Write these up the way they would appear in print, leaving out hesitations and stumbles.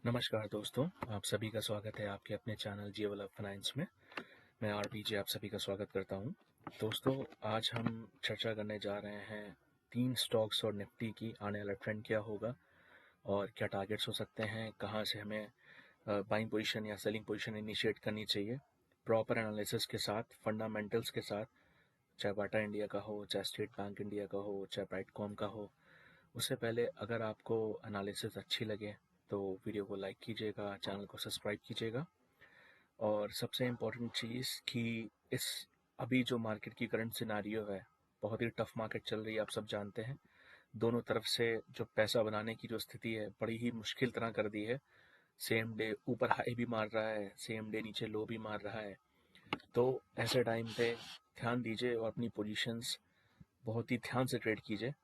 नमस्कार दोस्तों, आप सभी का स्वागत है आपके अपने चैनल जियोवल्लभ फाइनेंस में। मैं आरपीजे आप सभी का स्वागत करता हूं। दोस्तों, आज हम चर्चा करने जा रहे हैं 3 स्टॉक्स और निफ्टी की आने वाला ट्रेंड क्या होगा और क्या टारगेट्स हो सकते हैं, कहां से हमें बाइंग पोजीशन या सेलिंग पोजीशन इनिशिएट करनी चाहिए, प्रॉपर एनालिसिस के साथ, फंडामेंटल्स के साथ, चाहे बाटा इंडिया का हो, चाहे स्टेट बैंक इंडिया का हो, चाहे ब्राइटकॉम का हो। उससे पहले अगर आपको एनालिसिस अच्छी लगे तो वीडियो को लाइक कीजिएगा, चैनल को सब्सक्राइब कीजिएगा। और सबसे इम्पोर्टेंट चीज़ कि इस अभी जो मार्केट की करंट सिनारियो है, बहुत ही टफ मार्केट चल रही है, आप सब जानते हैं। दोनों तरफ से जो पैसा बनाने की जो स्थिति है बड़ी ही मुश्किल तरह कर दी है। सेम डे ऊपर हाई भी मार रहा है, सेम डे नीचे लो भी मार रहा है। तो ऐसे टाइम पे ध्यान दीजिए और अपनी पोजीशंस बहुत ही ध्यान से ट्रेड कीजिए।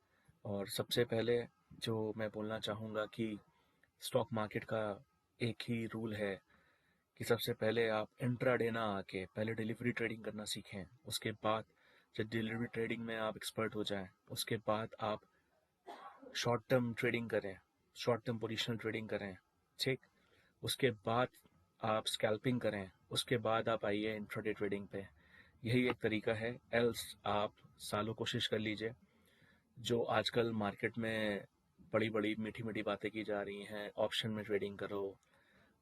और सबसे पहले जो मैं बोलना चाहूँगा कि स्टॉक मार्केट का एक ही रूल है कि सबसे पहले आप इंट्राडे ना आके पहले डिलीवरी ट्रेडिंग करना सीखें। उसके बाद जब डिलीवरी ट्रेडिंग में आप एक्सपर्ट हो जाएं, उसके बाद आप शॉर्ट टर्म ट्रेडिंग करें, शॉर्ट टर्म पोजिशनल ट्रेडिंग करें, ठीक। उसके बाद आप स्कैल्पिंग करें, उसके बाद आप आइए इंट्राडे ट्रेडिंग पे। यही एक तरीका है। एल्स आप सालों कोशिश कर लीजिए। जो आजकल मार्केट में बड़ी बड़ी मीठी मीठी बातें की जा रही हैं, ऑप्शन में ट्रेडिंग करो,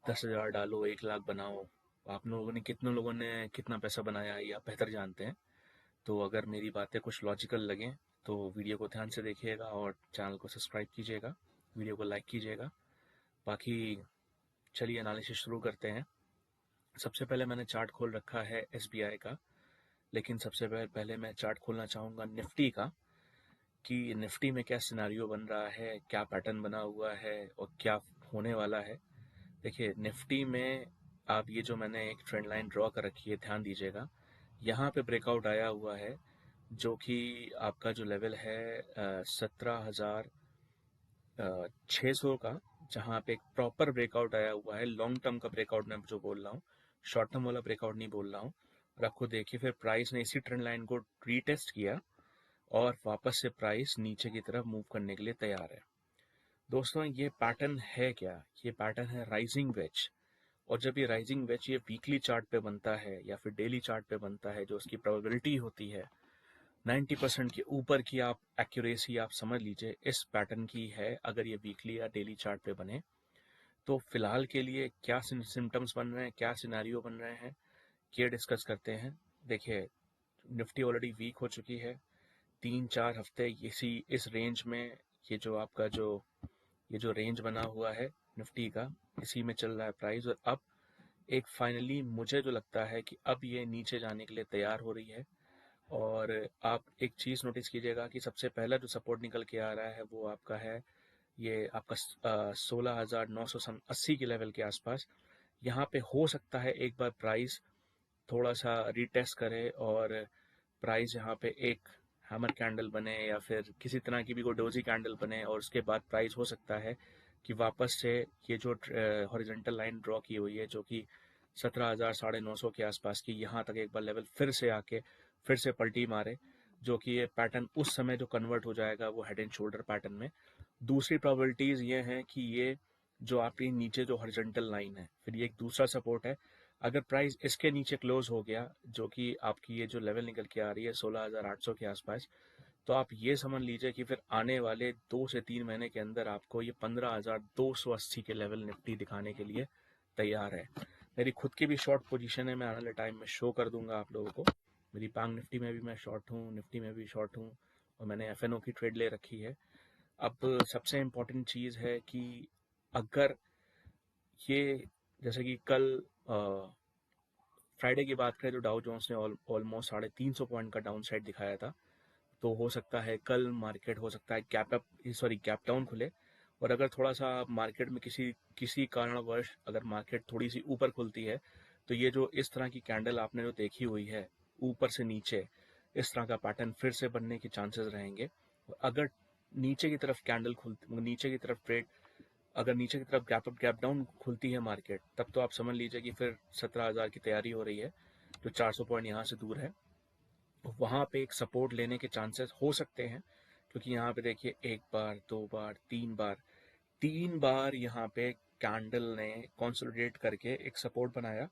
10,000 डालो, 1 लाख बनाओ। आप लोगों ने कितने लोगों ने कितना पैसा बनाया ये आप बेहतर जानते हैं। तो अगर मेरी बातें कुछ लॉजिकल लगें तो वीडियो को ध्यान से देखिएगा और चैनल को सब्सक्राइब कीजिएगा, वीडियो को लाइक कीजिएगा। बाकी चलिए एनालिसिस शुरू करते हैं। सबसे पहले मैंने चार्ट खोल रखा है एसबीआई का, लेकिन सबसे पहले मैं चार्ट खोलना चाहूँगा निफ्टी का कि निफ्टी में क्या सिनारियो बन रहा है, क्या पैटर्न बना हुआ है और क्या होने वाला है। देखिए, निफ्टी में आप ये जो मैंने एक ट्रेंड लाइन ड्रॉ कर रखी है, ध्यान दीजिएगा। यहाँ पे ब्रेकआउट आया हुआ है जो कि आपका जो लेवल है 17,600 का, जहाँ पे एक प्रॉपर ब्रेकआउट आया हुआ है। लॉन्ग टर्म का ब्रेकआउट मैं जो बोल रहा हूँ, शॉर्ट टर्म वाला ब्रेकआउट नहीं बोल रहा हूँ। और आपको देखिए फिर प्राइस ने इसी ट्रेंड लाइन को रीटेस्ट किया और वापस से प्राइस नीचे की तरफ मूव करने के लिए तैयार है। दोस्तों, ये पैटर्न है क्या? ये पैटर्न है राइजिंग वेज। और जब ये राइजिंग वेज ये वीकली चार्ट पे बनता है या फिर डेली चार्ट पे बनता है, जो उसकी प्रोबेबिलिटी होती है 90% के ऊपर की, आप एक्यूरेसी आप समझ लीजिए इस पैटर्न की है। अगर ये वीकली या डेली चार्ट पे बने तो फिलहाल के लिए क्या सिम्टम्स बन रहे हैं, क्या सिनारियो बन रहे हैं, ये डिस्कस करते हैं। देखिए, निफ्टी ऑलरेडी वीक हो चुकी है 3-4 हफ्ते इसी इस रेंज में। ये जो आपका ये जो रेंज बना हुआ है निफ्टी का, इसी में चल रहा है प्राइस। और अब एक फाइनली मुझे जो लगता है कि अब ये नीचे जाने के लिए तैयार हो रही है। और आप एक चीज़ नोटिस कीजिएगा कि सबसे पहला जो सपोर्ट निकल के आ रहा है वो आपका है ये आपका 16,980 के लेवल के आसपास। यहाँ पे हो सकता है एक बार प्राइस थोड़ा सा रिटेस्ट करे और प्राइस यहाँ पे एक हैमर कैंडल बने या फिर किसी तरह की भी कोई डोजी कैंडल बने, और उसके बाद प्राइस हो सकता है कि वापस से ये जो हॉरिजॉन्टल लाइन ड्रॉ की हुई है जो कि 17,950 के आसपास की, यहाँ तक एक बार लेवल फिर से आके फिर से पलटी मारे, जो कि ये पैटर्न उस समय जो कन्वर्ट हो जाएगा वो हेड एंड शोल्डर पैटर्न में। दूसरी प्रोबेबिलिटीज ये हैं कि ये जो आपकी नीचे जो हॉरिजॉन्टल लाइन है, फिर ये एक दूसरा सपोर्ट है। अगर प्राइस इसके नीचे क्लोज हो गया, जो कि आपकी ये जो लेवल निकल के आ रही है 16,800 के आसपास, तो आप ये समझ लीजिए कि फिर आने वाले 2 से 3 महीने के अंदर आपको ये 15,280 के लेवल निफ्टी दिखाने के लिए तैयार है। मेरी खुद की भी शॉर्ट पोजीशन है, मैं आने वाले टाइम में शो कर दूंगा आप लोगों को। मेरी बैंक निफ्टी में भी मैं शॉर्ट हूँ, निफ्टी में भी शॉर्ट हूँ, और मैंने एफएनओ की ट्रेड ले रखी है। अब सबसे इम्पोर्टेंट चीज़ है कि अगर ये, जैसे कि कल फ्राइडे की बात करें तो डाउ जोन्स ने ऑलमोस्ट 350 पॉइंट का डाउन साइड दिखाया था। तो हो सकता है कल मार्केट हो सकता है गैप डाउन खुले। और अगर थोड़ा सा मार्केट में किसी किसी कारणवश अगर मार्केट थोड़ी सी ऊपर खुलती है, तो ये जो इस तरह की कैंडल आपने जो देखी हुई है ऊपर से नीचे, इस तरह का पैटर्न फिर से बनने के चांसेस रहेंगे। अगर नीचे की तरफ कैंडल खुलती, नीचे की तरफ ट्रेड, अगर नीचे की तरफ गैप अप गैप डाउन खुलती है मार्केट, तब तो आप समझ लीजिए कि फिर 17,000 की तैयारी हो रही है, जो 400 पॉइंट यहाँ से दूर है। वहाँ पे एक सपोर्ट लेने के चांसेस हो सकते हैं, क्योंकि यहाँ पे देखिए 1 बार 2 बार 3 बार, 3 बार यहाँ पे कैंडल ने कंसोलिडेट करके एक सपोर्ट बनाया,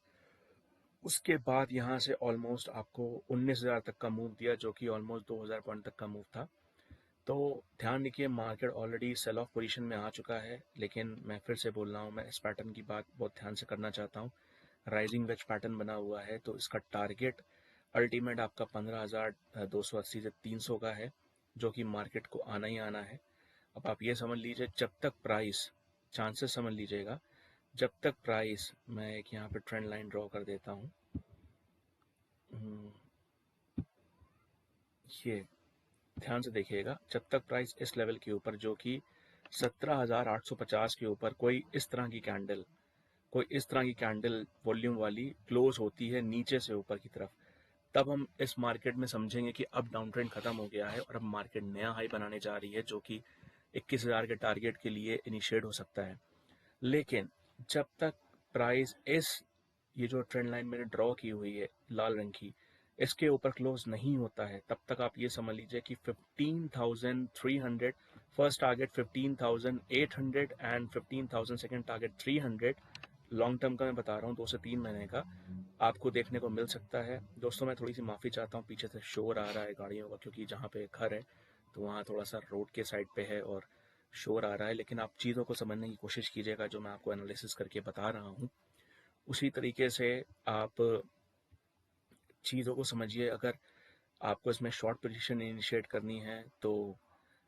उसके बाद यहाँ से ऑलमोस्ट आपको 19,000 तक का मूव दिया, जो कि ऑलमोस्ट 2,000 पॉइंट तक का मूव था। तो ध्यान रखिए, market already sell off position में आ चुका है, लेकिन मैं फिर से बोल रहा हूँ, मैं इस पैटर्न की बात बहुत ध्यान से करना चाहता हूँ। राइजिंग वेज पैटर्न बना हुआ है, तो इसका टारगेट अल्टीमेट आपका 15,280 से 300 का है, जो कि मार्केट को आना ही आना है। अब आप ये समझ लीजिए, जब तक प्राइस, चांसेस समझ लीजिएगा, जब तक प्राइस, मैं एक यहाँ पे ट्रेंड लाइन ड्रॉ कर देता हूँ, ये ध्यान से देखिएगा, जब तक प्राइस इस लेवल के ऊपर, जो कि 17,850 के ऊपर कोई इस तरह की कैंडल वॉल्यूम वाली क्लोज होती है नीचे से ऊपर की तरफ, तब हम इस मार्केट में समझेंगे कि अब डाउन ट्रेंड खत्म हो गया है और अब मार्केट नया हाई बनाने जा रही है, जो कि 21,000 के टारगेट के लिए इनिशिएट हो सकता है। लेकिन जब तक प्राइस ये जो ट्रेंड लाइन मैंने ड्रॉ की हुई है लाल रंग की, इसके ऊपर क्लोज नहीं होता है, तब तक आप ये समझ लीजिए कि 15,300 first target, 15,800 and 15,000 second target 300, long term का मैं बता रहा हूँ, 2 से 3 महीने का, आपको देखने को मिल सकता है। दोस्तों, मैं थोड़ी सी माफ़ी चाहता हूँ, पीछे से शोर आ रहा है गाड़ियों का, क्योंकि जहाँ पे घर है तो वहाँ थोड़ा सा रोड के साइड पे है और शोर आ रहा है, लेकिन आप चीज़ों को समझने की कोशिश कीजिएगा, जो मैं आपको एनालिसिस करके बता रहा हूँ उसी तरीके से आप चीज़ों को समझिए। अगर आपको इसमें शॉर्ट पोजीशन इनिशिएट करनी है तो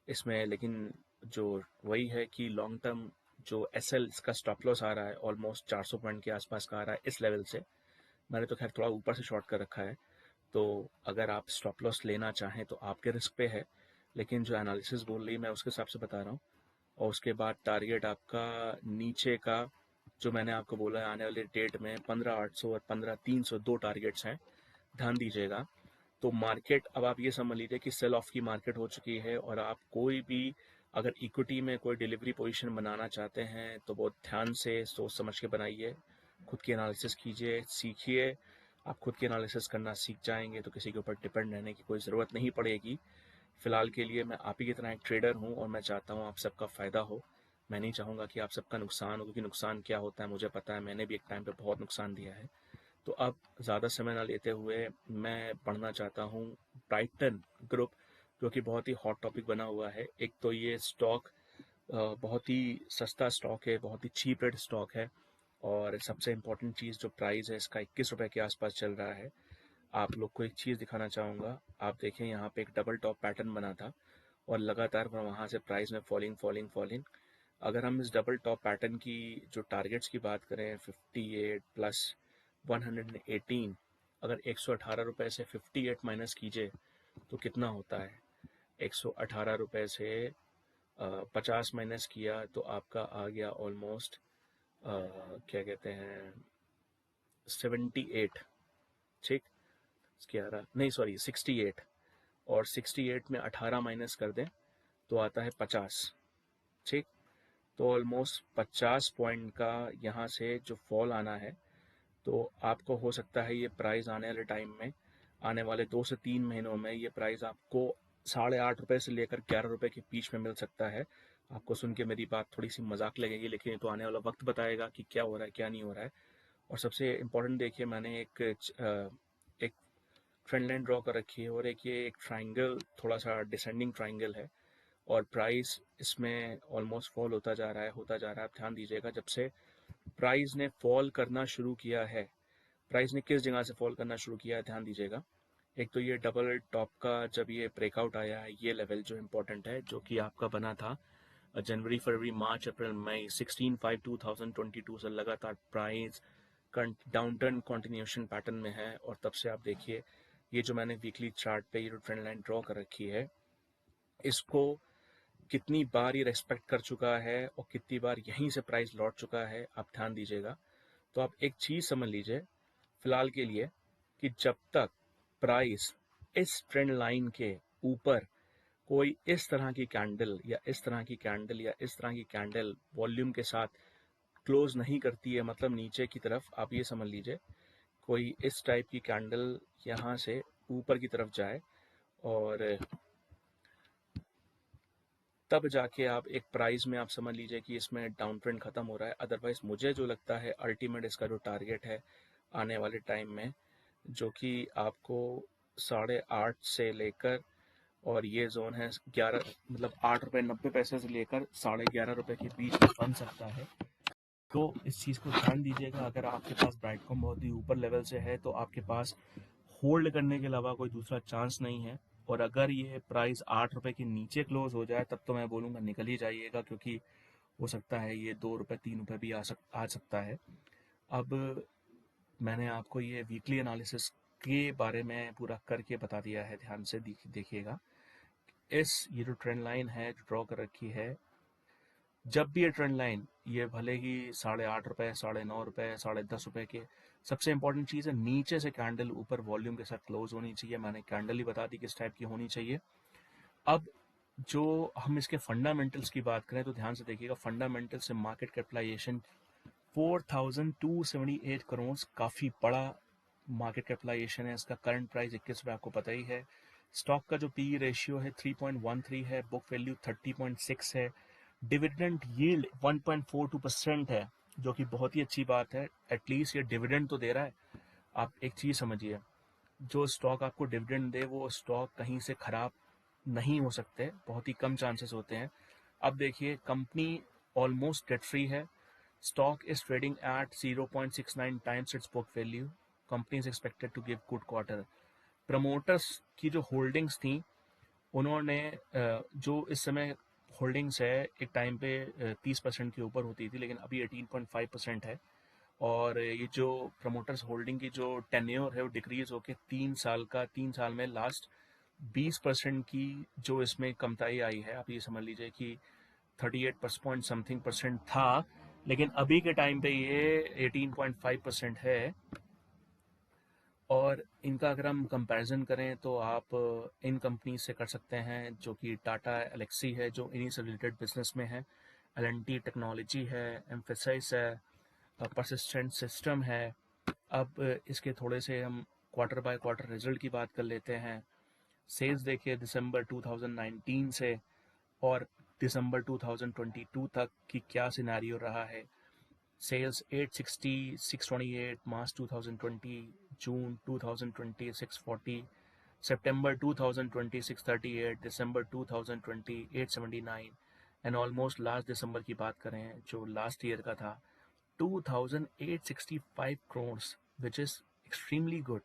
इसमें, लेकिन जो वही है कि लॉन्ग टर्म जो एसएल का स्टॉप लॉस आ रहा है ऑलमोस्ट 400 पॉइंट के आसपास का आ रहा है इस लेवल से, मैंने तो खैर थोड़ा ऊपर से शॉर्ट कर रखा है, तो अगर आप स्टॉप लॉस लेना चाहें तो आपके रिस्क पे है, लेकिन जो एनालिसिस बोल रही है मैं उसके हिसाब से बता रहा हूँ। और उसके बाद टारगेट आपका नीचे का, जो मैंने आपको बोला है आने वाले डेट में 15,800 और 15,300 दो टारगेट्स हैं, ध्यान दीजिएगा। तो मार्केट, अब आप ये समझ लीजिए कि सेल ऑफ की मार्केट हो चुकी है, और आप कोई भी अगर इक्विटी में कोई डिलीवरी पोजीशन बनाना चाहते हैं तो बहुत ध्यान से सोच समझ के बनाइए, खुद की एनालिसिस कीजिए, सीखिए। आप खुद की एनालिसिस करना सीख जाएंगे तो किसी के ऊपर डिपेंड रहने की कोई ज़रूरत नहीं पड़ेगी। फ़िलहाल के लिए मैं आप ही की तरह एक ट्रेडर हूँ और मैं चाहता हूँ आप सबका फ़ायदा हो। मैं नहीं चाहूँगा कि आप सबका नुकसान हो, क्योंकि नुकसान क्या होता है मुझे पता है, मैंने भी एक टाइम पे बहुत नुकसान दिया है। तो अब ज़्यादा समय ना लेते हुए मैं पढ़ना चाहता हूँ ब्राइटन ग्रुप, जो कि बहुत ही हॉट टॉपिक बना हुआ है। एक तो ये स्टॉक बहुत ही सस्ता स्टॉक है, बहुत ही चीप रेट स्टॉक है, और सबसे इम्पोर्टेंट चीज़ जो प्राइस है इसका 21 रुपये के आसपास चल रहा है। आप लोग को एक चीज़ दिखाना चाहूँगा, आप देखें यहाँ पे एक डबल टॉप पैटर्न बना था और लगातार वहाँ से प्राइस में फॉलिंग फॉलिंग फॉलिंग। अगर हम इस डबल टॉप पैटर्न की जो टारगेट्स की बात करें, 58 प्लस 118, अगर 118 रुपये से 58 माइनस कीजिए तो कितना होता है, 118 रुपये से 50 माइनस किया तो आपका आ गया ऑलमोस्ट क्या कहते हैं 78, ठीक, 11 नहीं सॉरी 68, और 68 में 18 माइनस कर दें तो आता है 50, ठीक। तो ऑलमोस्ट 50 पॉइंट का यहाँ से जो फॉल आना है, तो आपको हो सकता है ये प्राइस आने वाले टाइम में, आने वाले 2 से 3 महीनों में ये प्राइस आपको 8.5 रुपये से लेकर 11 रुपये के बीच में मिल सकता है। आपको सुन के मेरी बात थोड़ी सी मजाक लगेगी, लेकिन ये तो आने वाला वक्त बताएगा कि क्या हो रहा है क्या नहीं हो रहा है। और सबसे इम्पोर्टेंट देखिए, मैंने एक ट्रेंड लाइन ड्रॉ कर रखी है, और एक ट्राइंगल, थोड़ा सा डिसेंडिंग ट्राइंगल है, और प्राइस इसमें ऑलमोस्ट फॉल होता जा रहा है होता जा रहा है। आप ध्यान दीजिएगा, जब से प्राइस ने फॉल करना शुरू किया है, प्राइस ने किस जगह से फॉल करना शुरू किया है ध्यान दीजिएगा। एक तो ये डबल टॉप का जब ये ब्रेकआउट आया है, ये लेवल जो इम्पोर्टेंट है, जो कि आपका बना था जनवरी फरवरी मार्च अप्रैल मई 16/5/2022 से लगातार price down turn continuation pattern में है। और तब से आप देखिए, ये जो मैंने वीकली चार्ट पे ये ट्रेंड लाइन ड्रॉ कर रखी है, इसको कितनी बार ये रेस्पेक्ट कर चुका है और कितनी बार यहीं से प्राइस लौट चुका है, आप ध्यान दीजिएगा। तो आप एक चीज़ समझ लीजिए फिलहाल के लिए, कि जब तक प्राइस इस ट्रेंड लाइन के ऊपर कोई इस तरह की कैंडल या इस तरह की कैंडल या इस तरह की कैंडल वॉल्यूम के साथ क्लोज नहीं करती है, मतलब नीचे की तरफ, आप ये समझ लीजिए कोई इस टाइप की कैंडल यहाँ से ऊपर की तरफ जाए और तब जाके आप एक प्राइस में आप समझ लीजिए कि इसमें डाउन ट्रेंड खत्म हो रहा है। अदरवाइज मुझे जो लगता है अल्टीमेट इसका जो टारगेट है आने वाले टाइम में, जो कि आपको 8.5 से लेकर, और ये जोन है 11, मतलब 8 रुपये 90 पैसे से लेकर 11.5 रुपये के बीच में बन सकता है। तो इस चीज़ को ध्यान दीजिएगा। अगर आपके पास ब्राइटकॉम बहुत ही ऊपर लेवल से है तो आपके पास होल्ड करने के अलावा कोई दूसरा चांस नहीं है। और अगर ये प्राइस 8 रुपये के नीचे क्लोज हो जाए तब तो मैं बोलूँगा निकल ही जाइएगा, क्योंकि हो सकता है ये 2 रुपये 3 रुपये भी आ सकता है। अब मैंने आपको ये वीकली एनालिसिस के बारे में पूरा करके बता दिया है, ध्यान से देखिएगा। ये जो ट्रेंड लाइन है जो ड्रॉ कर रखी है, जब भी ये ट्रेंड लाइन, ये भले ही 8.5 रुपये 9.5 रुपये 10.5 रुपये के, सबसे इंपॉर्टेंट चीज़ है नीचे से कैंडल ऊपर वॉल्यूम के साथ क्लोज होनी चाहिए। मैंने कैंडल ही बता दी किस टाइप की होनी चाहिए। अब जो हम इसके फंडामेंटल्स की बात करें तो ध्यान से देखिएगा। फंडामेंटल से मार्केट कैपिटलाइजेशन 4,278 करोड़, काफ़ी बड़ा मार्केट कैपिटलाइजेशन है। इसका करंट प्राइस 21 रुपये, आपको पता ही है। स्टॉक का जो पी रेशियो है 3.13 है, बुक वैल्यू 30.6 है, डिविडेंड यील्ड 1.42% है, जो कि बहुत ही अच्छी बात है। एटलीस्ट ये डिविडेंड तो दे रहा है। आप एक चीज़ समझिए, जो स्टॉक आपको डिविडेंड दे वो स्टॉक कहीं से खराब नहीं हो सकते, बहुत ही कम चांसेस होते हैं। अब देखिए, कंपनी ऑलमोस्ट डेट फ्री है। Stock is trading at 0.69 times its book value. Company is expected to give good quarter. Promoters की जो होल्डिंग्स थी, उन्होंने जो इस समय होल्डिंग्स है, एक टाइम पे 30% के ऊपर होती थी, लेकिन अभी 18.5% है। और ये जो प्रमोटर्स होल्डिंग की जो टेन्योर है वो डिक्रीज होकर 3 साल में लास्ट 20% की जो इसमें कमताई आई है। आप ये समझ लीजिए कि 38 पॉइंट समथिंग परसेंट था, लेकिन अभी के टाइम पे ये 18.5% है। और इनका अगर हम कंपैरिजन करें तो आप इन कंपनी से कर सकते हैं, जो कि टाटा एलेक्सी है जो इन्हीं से रिलेटेड बिजनेस में है, एल&टी टेक्नोलॉजी है, एम्फेसाइज है, परसिस्टेंट सिस्टम है। अब इसके थोड़े से हम क्वार्टर बाय क्वार्टर रिजल्ट की बात कर लेते हैं। सेल्स देखिए दिसंबर 2019 से और दिसंबर 2022 तक की क्या सिनेरियो रहा है। सेल्स 860, 628, मार्च 2020, जून 2020 640, सितंबर 2020 638, दिसंबर 2020 879, एंड ऑलमोस्ट लास्ट दिसंबर की बात करें जो लास्ट ईयर का था 2865 crore, which is extremely good.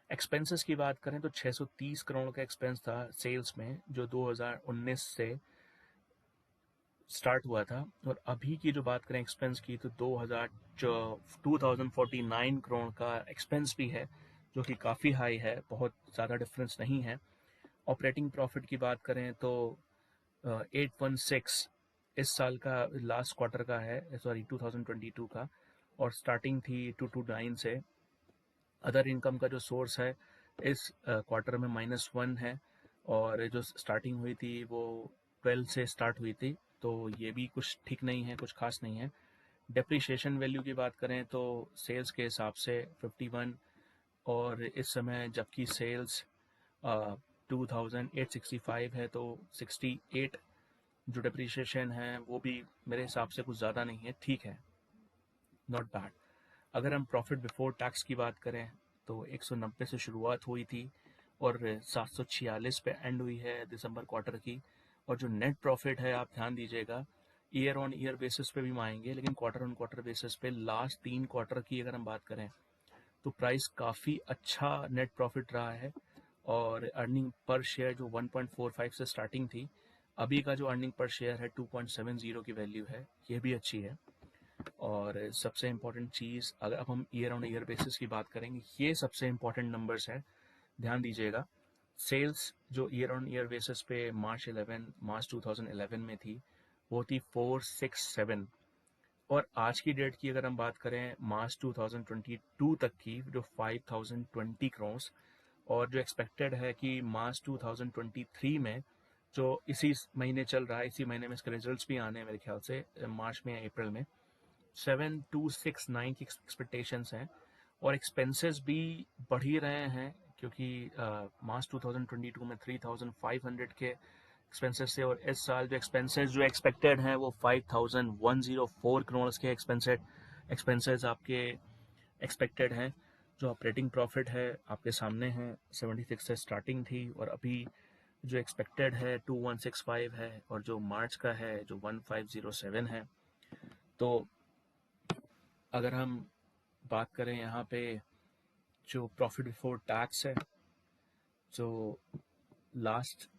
Expenses की बात करें तो 630 करोड़ का एक्सपेंस था सेल्स में, जो 2019 से स्टार्ट हुआ था। और अभी की जो बात करें एक्सपेंस की तो 2049 करोड़ का एक्सपेंस भी है, जो कि काफ़ी हाई है, बहुत ज़्यादा डिफरेंस नहीं है। ऑपरेटिंग प्रॉफिट की बात करें तो 816 इस साल का लास्ट क्वार्टर का है, सॉरी 2022 का, और स्टार्टिंग थी 229 से। अदर इनकम का जो सोर्स है इस क्वार्टर में -1 है, और जो स्टार्टिंग हुई थी वो 12 से स्टार्ट हुई थी, तो ये भी कुछ ठीक नहीं है, कुछ खास नहीं है। डेप्रिसिएशन वैल्यू की बात करें तो सेल्स के हिसाब से 51, और इस समय जबकि सेल्स 2865 है तो 68 जो डेप्रिसिएशन है वो भी मेरे हिसाब से कुछ ज़्यादा नहीं है, ठीक है, नॉट बैड। अगर हम प्रॉफिट बिफोर टैक्स की बात करें तो 190 से शुरुआत हुई थी और 746 पे एंड हुई है दिसंबर क्वार्टर की। और जो नेट प्रॉफिट है, आप ध्यान दीजिएगा, ईयर ऑन ईयर बेसिस पे भी आएंगे, लेकिन क्वार्टर ऑन क्वार्टर बेसिस पे लास्ट 3 क्वार्टर की अगर हम बात करें तो प्राइस काफ़ी अच्छा नेट प्रॉफिट रहा है। और अर्निंग पर शेयर जो 1.45 से स्टार्टिंग थी, अभी का जो अर्निंग पर शेयर है 2.70 की वैल्यू है, ये भी अच्छी है। और सबसे इम्पॉर्टेंट चीज़, अगर अब हम ईयर ऑन ईयर बेसिस की बात करेंगे, ये सबसे इम्पॉर्टेंट नंबर्स हैं, ध्यान दीजिएगा। सेल्स जो ईयर ऑन ईयर बेसिस पे मार्च 2011 में थी, वो थी 467, और आज की डेट की अगर हम बात करें मार्च 2022 तक की, जो 5020 करोड़, और जो एक्सपेक्टेड है कि मार्च 2023 में, जो इसी महीने चल रहा है, इसी महीने में इसके रिजल्ट्स भी आने हैं मेरे ख्याल से, मार्च में या अप्रैल में, 7269 की एक्सपेक्टेशंस हैं। और एक्सपेंसेस भी बढ़ ही रहे हैं, क्योंकि मार्च 2022 में 3500 के एक्सपेंसेस थे, और इस साल जो एक्सपेंसेस जो एक्सपेक्टेड हैं वो 5104 करोड़ के एक्सपेंसेस आपके एक्सपेक्टेड हैं। जो ऑपरेटिंग प्रॉफिट है आपके सामने है, 76 से स्टार्टिंग थी और अभी जो एक्सपेक्टेड है 2165 है, और जो मार्च का है जो 1507 है। तो अगर हम बात करें यहाँ पे जो प्रॉफिट बिफोर टैक्स है, जो लास्ट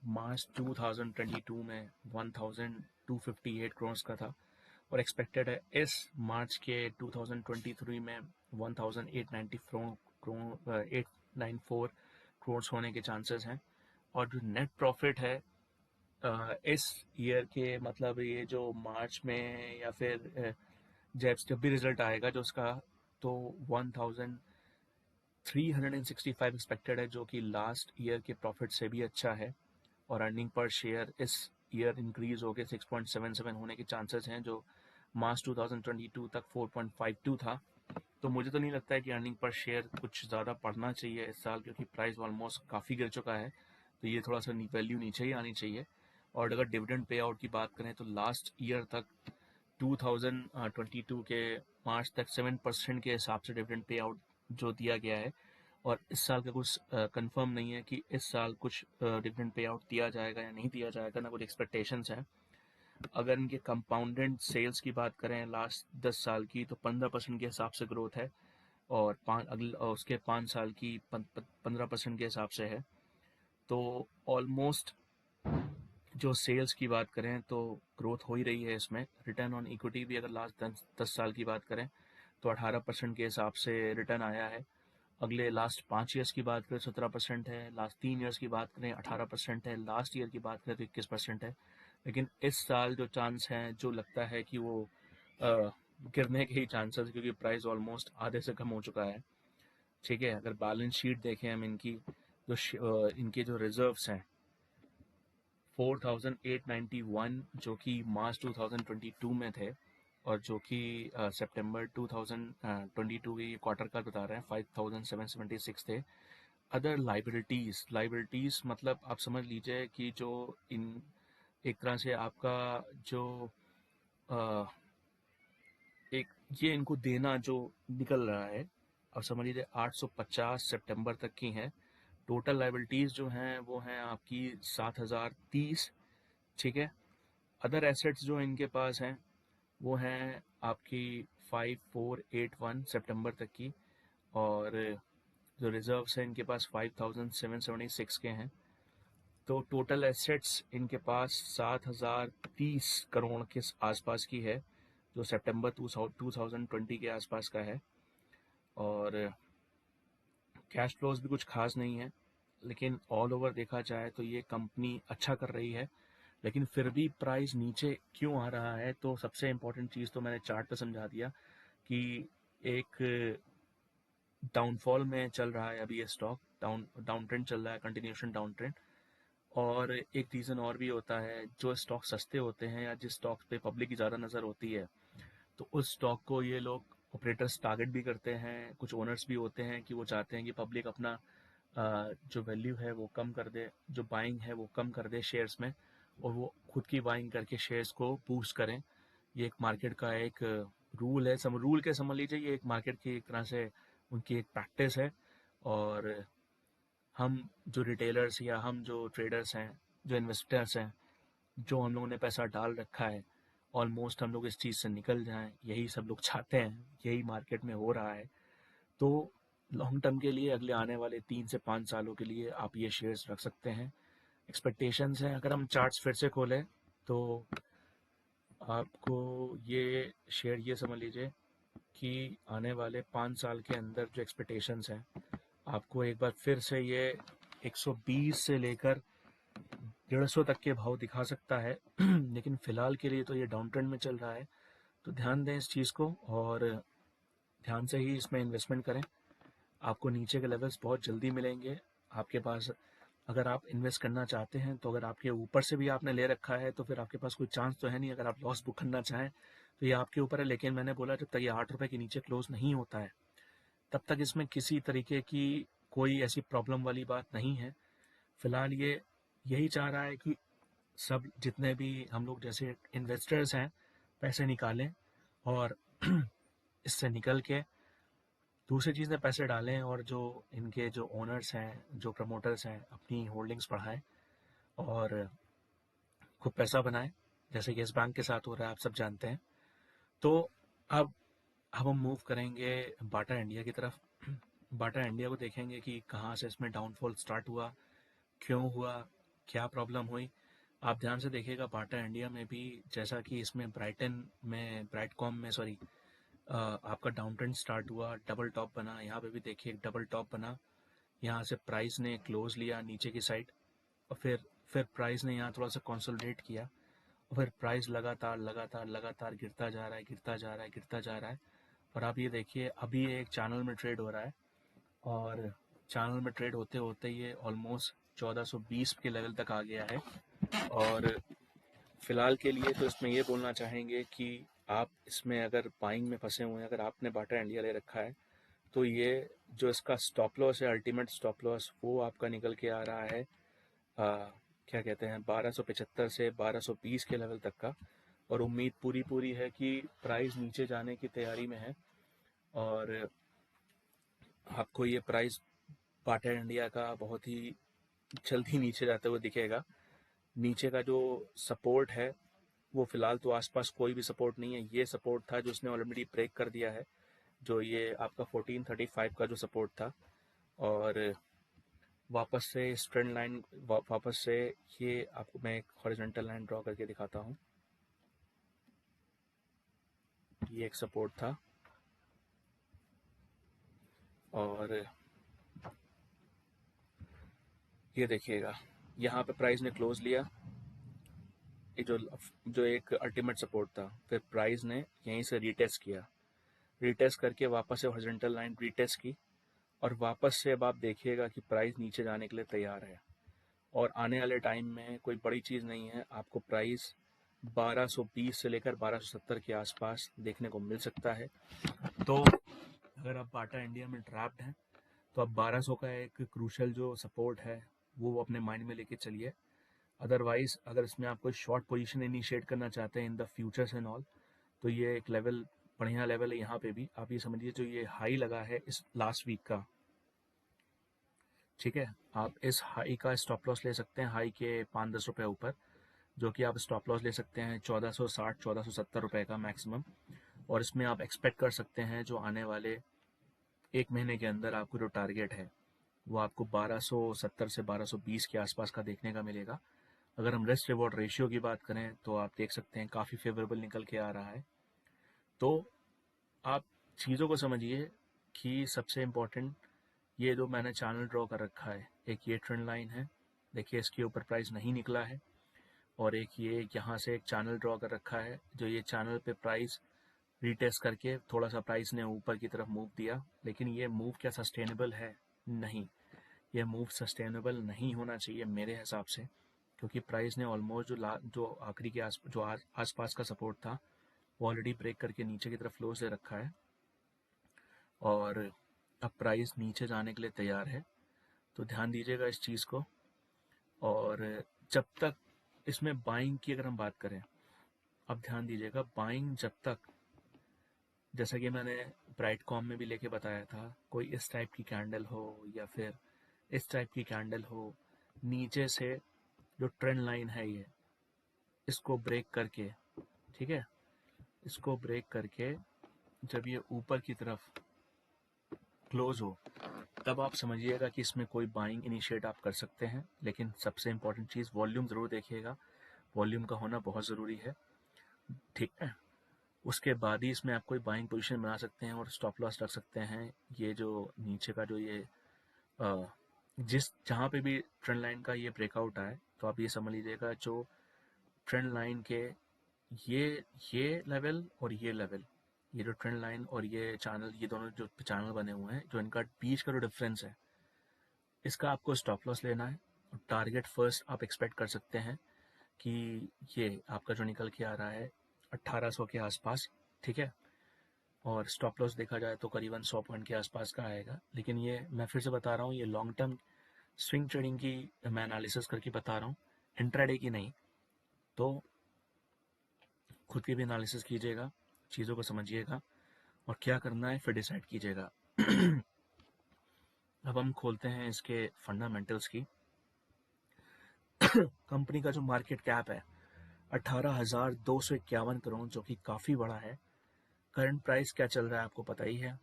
मार्च 2022 में 1258 करोड़ का था, और एक्सपेक्टेड है इस मार्च के 2023 में 1894 करोड़ होने के चांसेस हैं। और जो नेट प्रॉफिट है इस ईयर के, मतलब ये जो मार्च में या फिर जब भी रिजल्ट आएगा जो उसका, तो 1365 एक्सपेक्टेड है, जो कि लास्ट ईयर के प्रॉफिट से भी अच्छा है। और अर्निंग पर शेयर इस ईयर इंक्रीज होकर 6.77 होने के चांसेस हैं, जो मार्च 2022 तक 4.52 था। तो मुझे तो नहीं लगता है कि अर्निंग पर शेयर कुछ ज़्यादा बढ़ना चाहिए इस साल, क्योंकि प्राइस ऑलमोस्ट काफ़ी गिर चुका है। तो ये थोड़ा सा वैल्यू नीचे ही आनी चाहिए। और अगर डिविडेंड पे आउट की बात करें तो लास्ट ईयर तक 2022 के मार्च तक 7% के हिसाब से डिविडेंड पे आउट जो दिया गया है। और इस साल का कुछ कंफर्म नहीं है कि इस साल कुछ डिविडेंड पे आउट दिया जाएगा या नहीं दिया जाएगा, ना कुछ एक्सपेक्टेशंस हैं। अगर इनके कंपाउंडेड सेल्स की बात करें लास्ट 10 साल की, तो 15% के हिसाब से ग्रोथ है, और उसके 5 साल की 15% के हिसाब से है। तो ऑलमोस्ट जो सेल्स की बात करें तो ग्रोथ हो ही रही है इसमें। रिटर्न ऑन इक्विटी भी अगर लास्ट 10 साल की बात करें तो 18% के हिसाब से रिटर्न आया है। अगले लास्ट 5 ईयर्स की बात करें 17% है, लास्ट 3 ईयर्स की बात करें 18% है, लास्ट ईयर की बात करें तो 21% है। लेकिन इस साल जो चांस हैं, जो लगता है कि वो गिरने के ही चांसेस, क्योंकि प्राइस ऑलमोस्ट आधे से कम हो चुका है। ठीक है, अगर बैलेंस शीट देखें हम इनकी, इनके जो रिजर्व्स हैं 4891, जो कि मार्च 2022 में थे, और जो कि सितंबर 2022 के क्वार्टर का बता रहे हैं 5776 थे। अदर लाइबिलिटीज़ मतलब आप समझ लीजिए कि जो इन एक तरह से आपका जो एक ये इनको देना जो निकल रहा है, अब समझ लीजिए 850 सितंबर तक की हैं। टोटल लाइबिलिटीज़ जो हैं वो हैं आपकी 7030। ठीक है, अदर एसेट्स जो इनके पास हैं वो हैं आपकी 5481 सितंबर तक की, और जो रिजर्व्स हैं इनके पास 5776 के हैं। तो टोटल एसेट्स इनके पास 7030 करोड़ के आसपास की है, जो सितंबर 2020 के आसपास का है। और कैश फ्लोज भी कुछ खास नहीं है, लेकिन ऑल ओवर देखा जाए तो ये कंपनी अच्छा कर रही है। लेकिन फिर भी प्राइस नीचे क्यों आ रहा है, तो सबसे इम्पोर्टेंट चीज़ तो मैंने चार्ट पे समझा दिया कि एक डाउनफॉल में चल रहा है अभी ये स्टॉक, डाउन ट्रेंड चल रहा है, कंटिन्यूशन डाउन ट्रेंड। और एक रीज़न और भी होता है, जो स्टॉक सस्ते होते हैं या जिस स्टॉक पे पब्लिक की ज़्यादा नज़र होती है, तो उस स्टॉक को ये लोग ऑपरेटर्स टारगेट भी करते हैं। कुछ ओनर्स भी होते हैं कि वो चाहते हैं कि पब्लिक अपना जो वैल्यू है वो कम कर दे, जो बाइंग है वो कम कर दे शेयर्स में, और वो खुद की बाइंग करके शेयर्स को बूस्ट करें। ये एक मार्केट का एक रूल है, रूल के समझ लीजिए, ये एक मार्केट की एक तरह से उनकी एक प्रैक्टिस है। और हम जो रिटेलर्स या हम जो ट्रेडर्स हैं, जो इन्वेस्टर्स हैं, जो हम लोगों ने पैसा डाल रखा है, ऑलमोस्ट हम लोग इस चीज़ से निकल जाएं, यही सब लोग चाहते हैं, यही मार्केट में हो रहा है। तो लॉन्ग टर्म के लिए अगले आने वाले 3 से 5 सालों के लिए आप ये शेयर्स रख सकते हैं। एक्सपेक्टेशंस हैं, अगर हम चार्ट्स फिर से खोलें तो आपको ये शेयर ये समझ लीजिए कि आने वाले 5 साल के अंदर जो एक्सपेक्टेशंस हैं, आपको एक बार फिर से ये 120 से लेकर 150 तक के भाव दिखा सकता है। लेकिन फ़िलहाल के लिए तो ये डाउन ट्रेंड में चल रहा है, तो ध्यान दें इस चीज़ को और ध्यान से ही इसमें इन्वेस्टमेंट करें। आपको नीचे के लेवल्स बहुत जल्दी मिलेंगे। आपके पास अगर आप इन्वेस्ट करना चाहते हैं, तो अगर आपके ऊपर से भी आपने ले रखा है तो फिर आपके पास कोई चांस तो है नहीं। अगर आप लॉस बुक करना चाहें तो ये आपके ऊपर है, लेकिन मैंने बोला जब तक ये 8 रुपये के नीचे क्लोज नहीं होता है तब तक इसमें किसी तरीके की कोई ऐसी प्रॉब्लम वाली बात नहीं है। फिलहाल ये यही चाह रहा है कि सब जितने भी हम लोग जैसे इन्वेस्टर्स हैं पैसे निकालें और इससे निकल के दूसरी चीज़ में पैसे डालें, और जो इनके जो ओनर्स हैं, जो प्रमोटर्स हैं, अपनी होल्डिंग्स बढ़ाएं और खूब पैसा बनाएं, जैसे कि इस बैंक के साथ हो रहा है, आप सब जानते हैं। तो अब हम मूव करेंगे बाटा इंडिया की तरफ। बाटा इंडिया को देखेंगे कि कहाँ से इसमें डाउनफॉल स्टार्ट हुआ, क्यों हुआ, क्या प्रॉब्लम हुई। आप ध्यान से देखिएगा बाटा इंडिया में भी, जैसा कि इसमें ब्राइटकॉम में सॉरी आपका डाउन ट्रेंड स्टार्ट हुआ, डबल टॉप बना, यहाँ पे भी देखिए एक डबल टॉप बना, यहाँ से प्राइस ने क्लोज लिया नीचे की साइड, और फिर प्राइस ने यहाँ थोड़ा सा कंसोलिडेट किया, और फिर प्राइस लगातार लगातार लगातार गिरता जा रहा है, गिरता जा रहा है, गिरता जा रहा है। और आप ये देखिए अभी एक चैनल में ट्रेड हो रहा है, और चैनल में ट्रेड होते होते ये ऑलमोस्ट 1420 के लेवल तक आ गया है। और फिलहाल के लिए तो इसमें ये बोलना चाहेंगे कि आप इसमें अगर बाइंग में फंसे हुए हैं, अगर आपने बाटा इंडिया ले रखा है, तो ये जो इसका स्टॉप लॉस है, अल्टीमेट स्टॉप लॉस, वो आपका निकल के आ रहा है क्या कहते हैं 1275 से 1220 के लेवल तक का। और उम्मीद पूरी पूरी है कि प्राइस नीचे जाने की तैयारी में है, और आपको ये प्राइस बाटा इंडिया का बहुत ही जल्दी नीचे जाते हुए दिखेगा। नीचे का जो सपोर्ट है वो फिलहाल तो आसपास कोई भी सपोर्ट नहीं है, ये सपोर्ट था जो उसने ऑलरेडी ब्रेक कर दिया है, जो ये आपका 1435 का जो सपोर्ट था। और वापस से ट्रेंड लाइन, वापस से ये आपको मैं एक हॉरिजॉन्टल लाइन ड्रॉ करके दिखाता हूँ। ये एक सपोर्ट था, और ये देखिएगा यहाँ पे प्राइस ने क्लोज लिया, ये जो एक अल्टीमेट सपोर्ट था, फिर प्राइस ने यहीं से रीटेस्ट किया, रीटेस्ट करके वापस से हॉरिजॉन्टल लाइन रीटेस्ट की, और वापस से अब आप देखिएगा कि प्राइस नीचे जाने के लिए तैयार है। और आने वाले टाइम में कोई बड़ी चीज़ नहीं है, आपको प्राइस 1220 से लेकर 1270 के आसपास देखने को मिल सकता है। तो अगर आप बाटा इंडिया में ट्रैप्ड हैं तो आप 1200 का एक क्रूशल जो सपोर्ट है वो अपने माइंड में लेके चलिए। अदरवाइज अगर इसमें आप कोई शॉर्ट पोजीशन इनिशिएट करना चाहते हैं in the futures and all, तो ये एक लेवल, बढ़िया लेवल है। यहाँ पे भी आप ये समझिए जो ये हाई लगा है इस लास्ट वीक का, ठीक है, आप इस हाई का स्टॉप लॉस ले सकते हैं, हाई के 5-10 रुपये ऊपर, जो कि आप स्टॉप लॉस ले सकते हैं 1460 1470 रुपये का मैक्सिमम। और इसमें आप एक्सपेक्ट कर सकते हैं जो आने वाले एक महीने के अंदर आपको जो टारगेट है वो आपको 1270 से 1220 के आसपास का देखने का मिलेगा। अगर हम रिस्क रिवॉर्ड रेशियो की बात करें तो आप देख सकते हैं काफ़ी फेवरेबल निकल के आ रहा है। तो आप चीज़ों को समझिए कि सबसे इम्पोर्टेंट ये जो मैंने चैनल ड्रॉ कर रखा है, एक ये ट्रेंड लाइन है, देखिए इसके ऊपर प्राइस नहीं निकला है, और एक ये यहाँ से एक चैनल ड्रॉ कर रखा है, जो ये चैनल पे प्राइस रीटेस्ट करके थोड़ा सा प्राइस ने ऊपर की तरफ मूव दिया, लेकिन ये मूव क्या सस्टेनेबल है? नहीं, ये मूव सस्टेनेबल नहीं होना चाहिए मेरे हिसाब से, क्योंकि प्राइस ने ऑलमोस्ट जो आखिरी के आसपास का सपोर्ट था वो ऑलरेडी ब्रेक करके नीचे की तरफ क्लोज ले रखा है, और अब प्राइस नीचे जाने के लिए तैयार है। तो ध्यान दीजिएगा इस चीज़ को। और जब तक इसमें बाइंग की अगर हम बात करें, अब ध्यान दीजिएगा, बाइंग जब तक, जैसा कि मैंने ब्राइटकॉम में भी लेके बताया था, कोई इस टाइप की कैंडल हो या फिर इस टाइप की कैंडल हो, नीचे से जो ट्रेंड लाइन है ये, इसको ब्रेक करके, ठीक है, इसको ब्रेक करके जब ये ऊपर की तरफ क्लोज हो, तब आप समझिएगा कि इसमें कोई बाइंग इनिशिएट आप कर सकते हैं। लेकिन सबसे इंपॉर्टेंट चीज़ वॉल्यूम ज़रूर देखिएगा, वॉल्यूम का होना बहुत ज़रूरी है, ठीक है। उसके बाद ही इसमें आप कोई बाइंग पोजीशन बना सकते हैं और स्टॉप लॉस रख सकते हैं। ये जो नीचे का जो ये जिस जहाँ पे भी ट्रेंड लाइन का ये ब्रेकआउट आए, तो आप ये समझ लीजिएगा जो ट्रेंड लाइन के ये लेवल और ये लेवल, ये जो ट्रेंड लाइन और ये चैनल, ये दोनों जो चैनल बने हुए हैं, जो इनका बीच का जो डिफरेंस है, इसका आपको स्टॉप लॉस लेना है। और टारगेट फर्स्ट आप एक्सपेक्ट कर सकते हैं कि ये आपका जो निकल के आ रहा है 1800 के आसपास, ठीक है। और स्टॉप लॉस देखा जाए तो करीबन 100 पॉइंट के आसपास का आएगा। लेकिन ये मैं फिर से बता रहा हूँ, ये लॉन्ग टर्म स्विंग ट्रेडिंग की मैं एनालिसिस करके बता रहा हूँ, इंट्राडे की नहीं। तो खुद की भी एनालिसिस कीजिएगा, चीज़ों को समझिएगा और क्या करना है फिर डिसाइड कीजिएगा। अब हम खोलते हैं इसके फंडामेंटल्स की। कंपनी का जो मार्केट कैप है 18,251 करोड़, जो कि काफ़ी बड़ा है। करंट प्राइस क्या चल रहा है आपको पता ही है।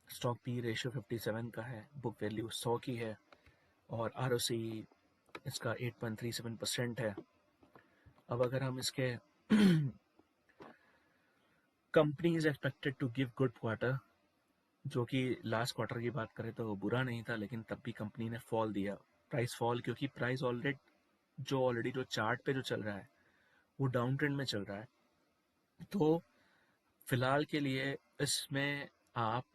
स्टॉक पी रेशियो 57 का है, बुक वैल्यू 100 की है और आरओसी इसका 8.37% है। अब अगर हम इसके company is expected to give good quarter, जो कि लास्ट क्वार्टर की बात करें तो बुरा नहीं था, लेकिन तब भी कंपनी ने फॉल दिया, प्राइस फॉल, क्योंकि प्राइस ऑलरेडी जो चार्ट पे जो चल रहा है वो डाउन ट्रेंड में चल रहा है। तो फिलहाल के लिए इसमें आप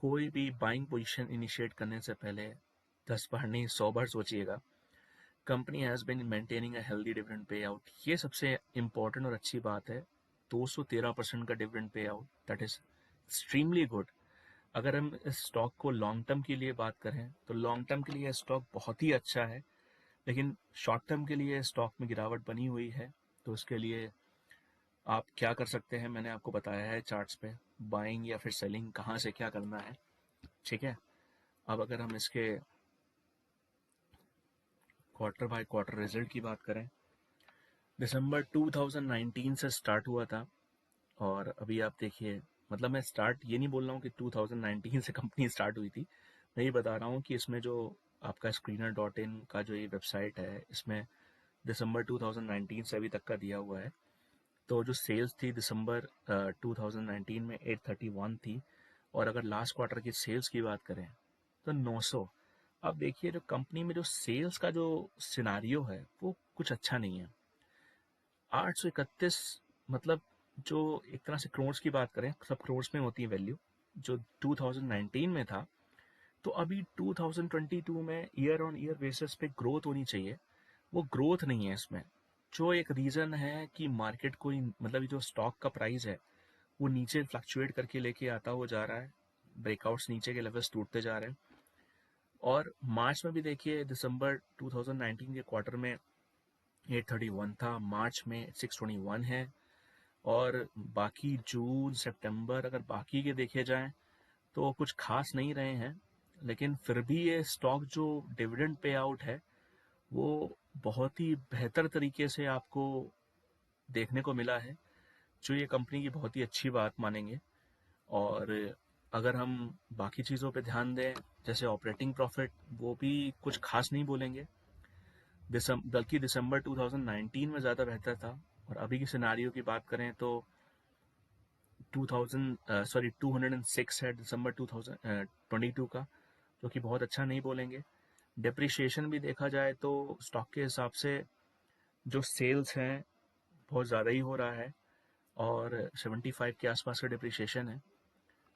कोई भी बाइंग पोजीशन इनिशिएट करने से पहले 10 बार नहीं 100 बार सोचिएगा। Company has been maintaining a healthy dividend pay out, ये सबसे इम्पोर्टेंट और अच्छी बात है। 213% का dividend pay out, that is extremely good. अगर हम इस स्टॉक को लॉन्ग टर्म के लिए बात करें तो लॉन्ग टर्म के लिए स्टॉक बहुत ही अच्छा है, लेकिन शॉर्ट टर्म के लिए स्टॉक में गिरावट बनी हुई है। तो उसके लिए आप क्या कर सकते हैं, मैंने आपको बताया है चार्ट्स पे, बाइंग या फिर सेलिंग कहाँ से क्या करना है, ठीक है। अब अगर हम इसके क्वार्टर बाय क्वार्टर रिजल्ट की बात करें, दिसंबर 2019 से स्टार्ट हुआ था और अभी आप देखिए, मतलब मैं स्टार्ट ये नहीं बोल रहा हूँ कि 2019 से कंपनी स्टार्ट हुई थी, मैं ये बता रहा हूँ कि इसमें जो आपका screener.in का जो ये वेबसाइट है, इसमें दिसंबर 2019 से अभी तक का दिया हुआ है। तो जो सेल्स थी दिसंबर 2019 में 831 थी, और अगर लास्ट क्वार्टर की सेल्स की बात करें तो 900। अब देखिए जो कंपनी में जो सेल्स का जो सिनारियो है वो कुछ अच्छा नहीं है। 831, मतलब जो एक तरह से करोड़ की बात करें, सब करोड़ में होती है वैल्यू, जो 2019 में था, तो अभी 2022 में ईयर ऑन ईयर बेसिस पे ग्रोथ होनी चाहिए, वो ग्रोथ नहीं है इसमें। जो एक रीज़न है कि मार्केट को मतलब जो स्टॉक का प्राइस है वो नीचे फ्लक्चुएट करके लेके आता हुआ जा रहा है, ब्रेकआउट्स नीचे के लेवल्स टूटते जा रहे हैं। और मार्च में भी देखिए, दिसंबर 2019 के क्वार्टर में 831 था, मार्च में 621 है, और बाकी जून सितंबर अगर बाकी के देखे जाएं तो कुछ खास नहीं रहे हैं। लेकिन फिर भी ये स्टॉक जो डिविडेंड पे आउट है वो बहुत ही बेहतर तरीके से आपको देखने को मिला है, जो ये कंपनी की बहुत ही अच्छी बात मानेंगे। और अगर हम बाकी चीज़ों पे ध्यान दें, जैसे ऑपरेटिंग प्रॉफिट, वो भी कुछ खास नहीं बोलेंगे, बल्कि दिसंबर 2019 में ज़्यादा बेहतर था। और अभी की सिनारियो की बात करें तो 206 है दिसंबर 2022 का, जो कि बहुत अच्छा नहीं बोलेंगे। डिप्रिशिएशन भी देखा जाए तो स्टॉक के हिसाब से जो सेल्स हैं बहुत ज़्यादा ही हो रहा है और 75 के आसपास का डिप्रिशिएशन है।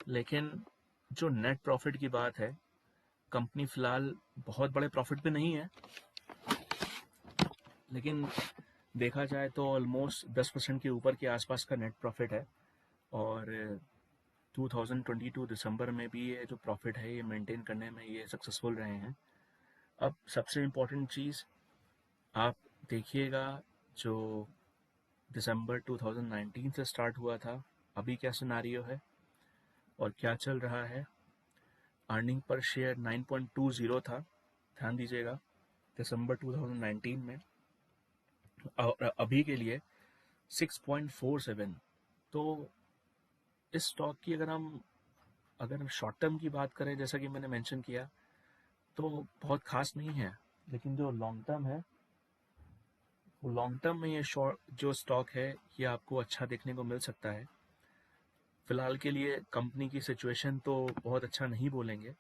लेकिन जो नेट प्रॉफिट की बात है, कंपनी फिलहाल बहुत बड़े प्रॉफिट पे नहीं है, लेकिन देखा जाए तो ऑलमोस्ट 10% के ऊपर के आसपास का नेट प्रॉफिट है। और 2022 दिसंबर में भी ये जो प्रॉफिट है ये मेंटेन करने में ये सक्सेसफुल रहे हैं। अब सबसे इम्पोर्टेंट चीज़ आप देखिएगा, जो दिसंबर 2019 से स्टार्ट हुआ था, अभी क्या सिनारियो है और क्या चल रहा है। अर्निंग पर शेयर 9.20 था, ध्यान दीजिएगा, दिसंबर 2019 में, और अभी के लिए 6.47। तो इस स्टॉक की अगर शॉर्ट टर्म की बात करें, जैसा कि मैंने मेंशन किया, तो बहुत खास नहीं है। लेकिन जो लॉन्ग टर्म है, वो लॉन्ग टर्म में ये जो स्टॉक है ये आपको अच्छा देखने को मिल सकता है। फिलहाल के लिए कंपनी की सिचुएशन तो बहुत अच्छा नहीं बोलेंगे।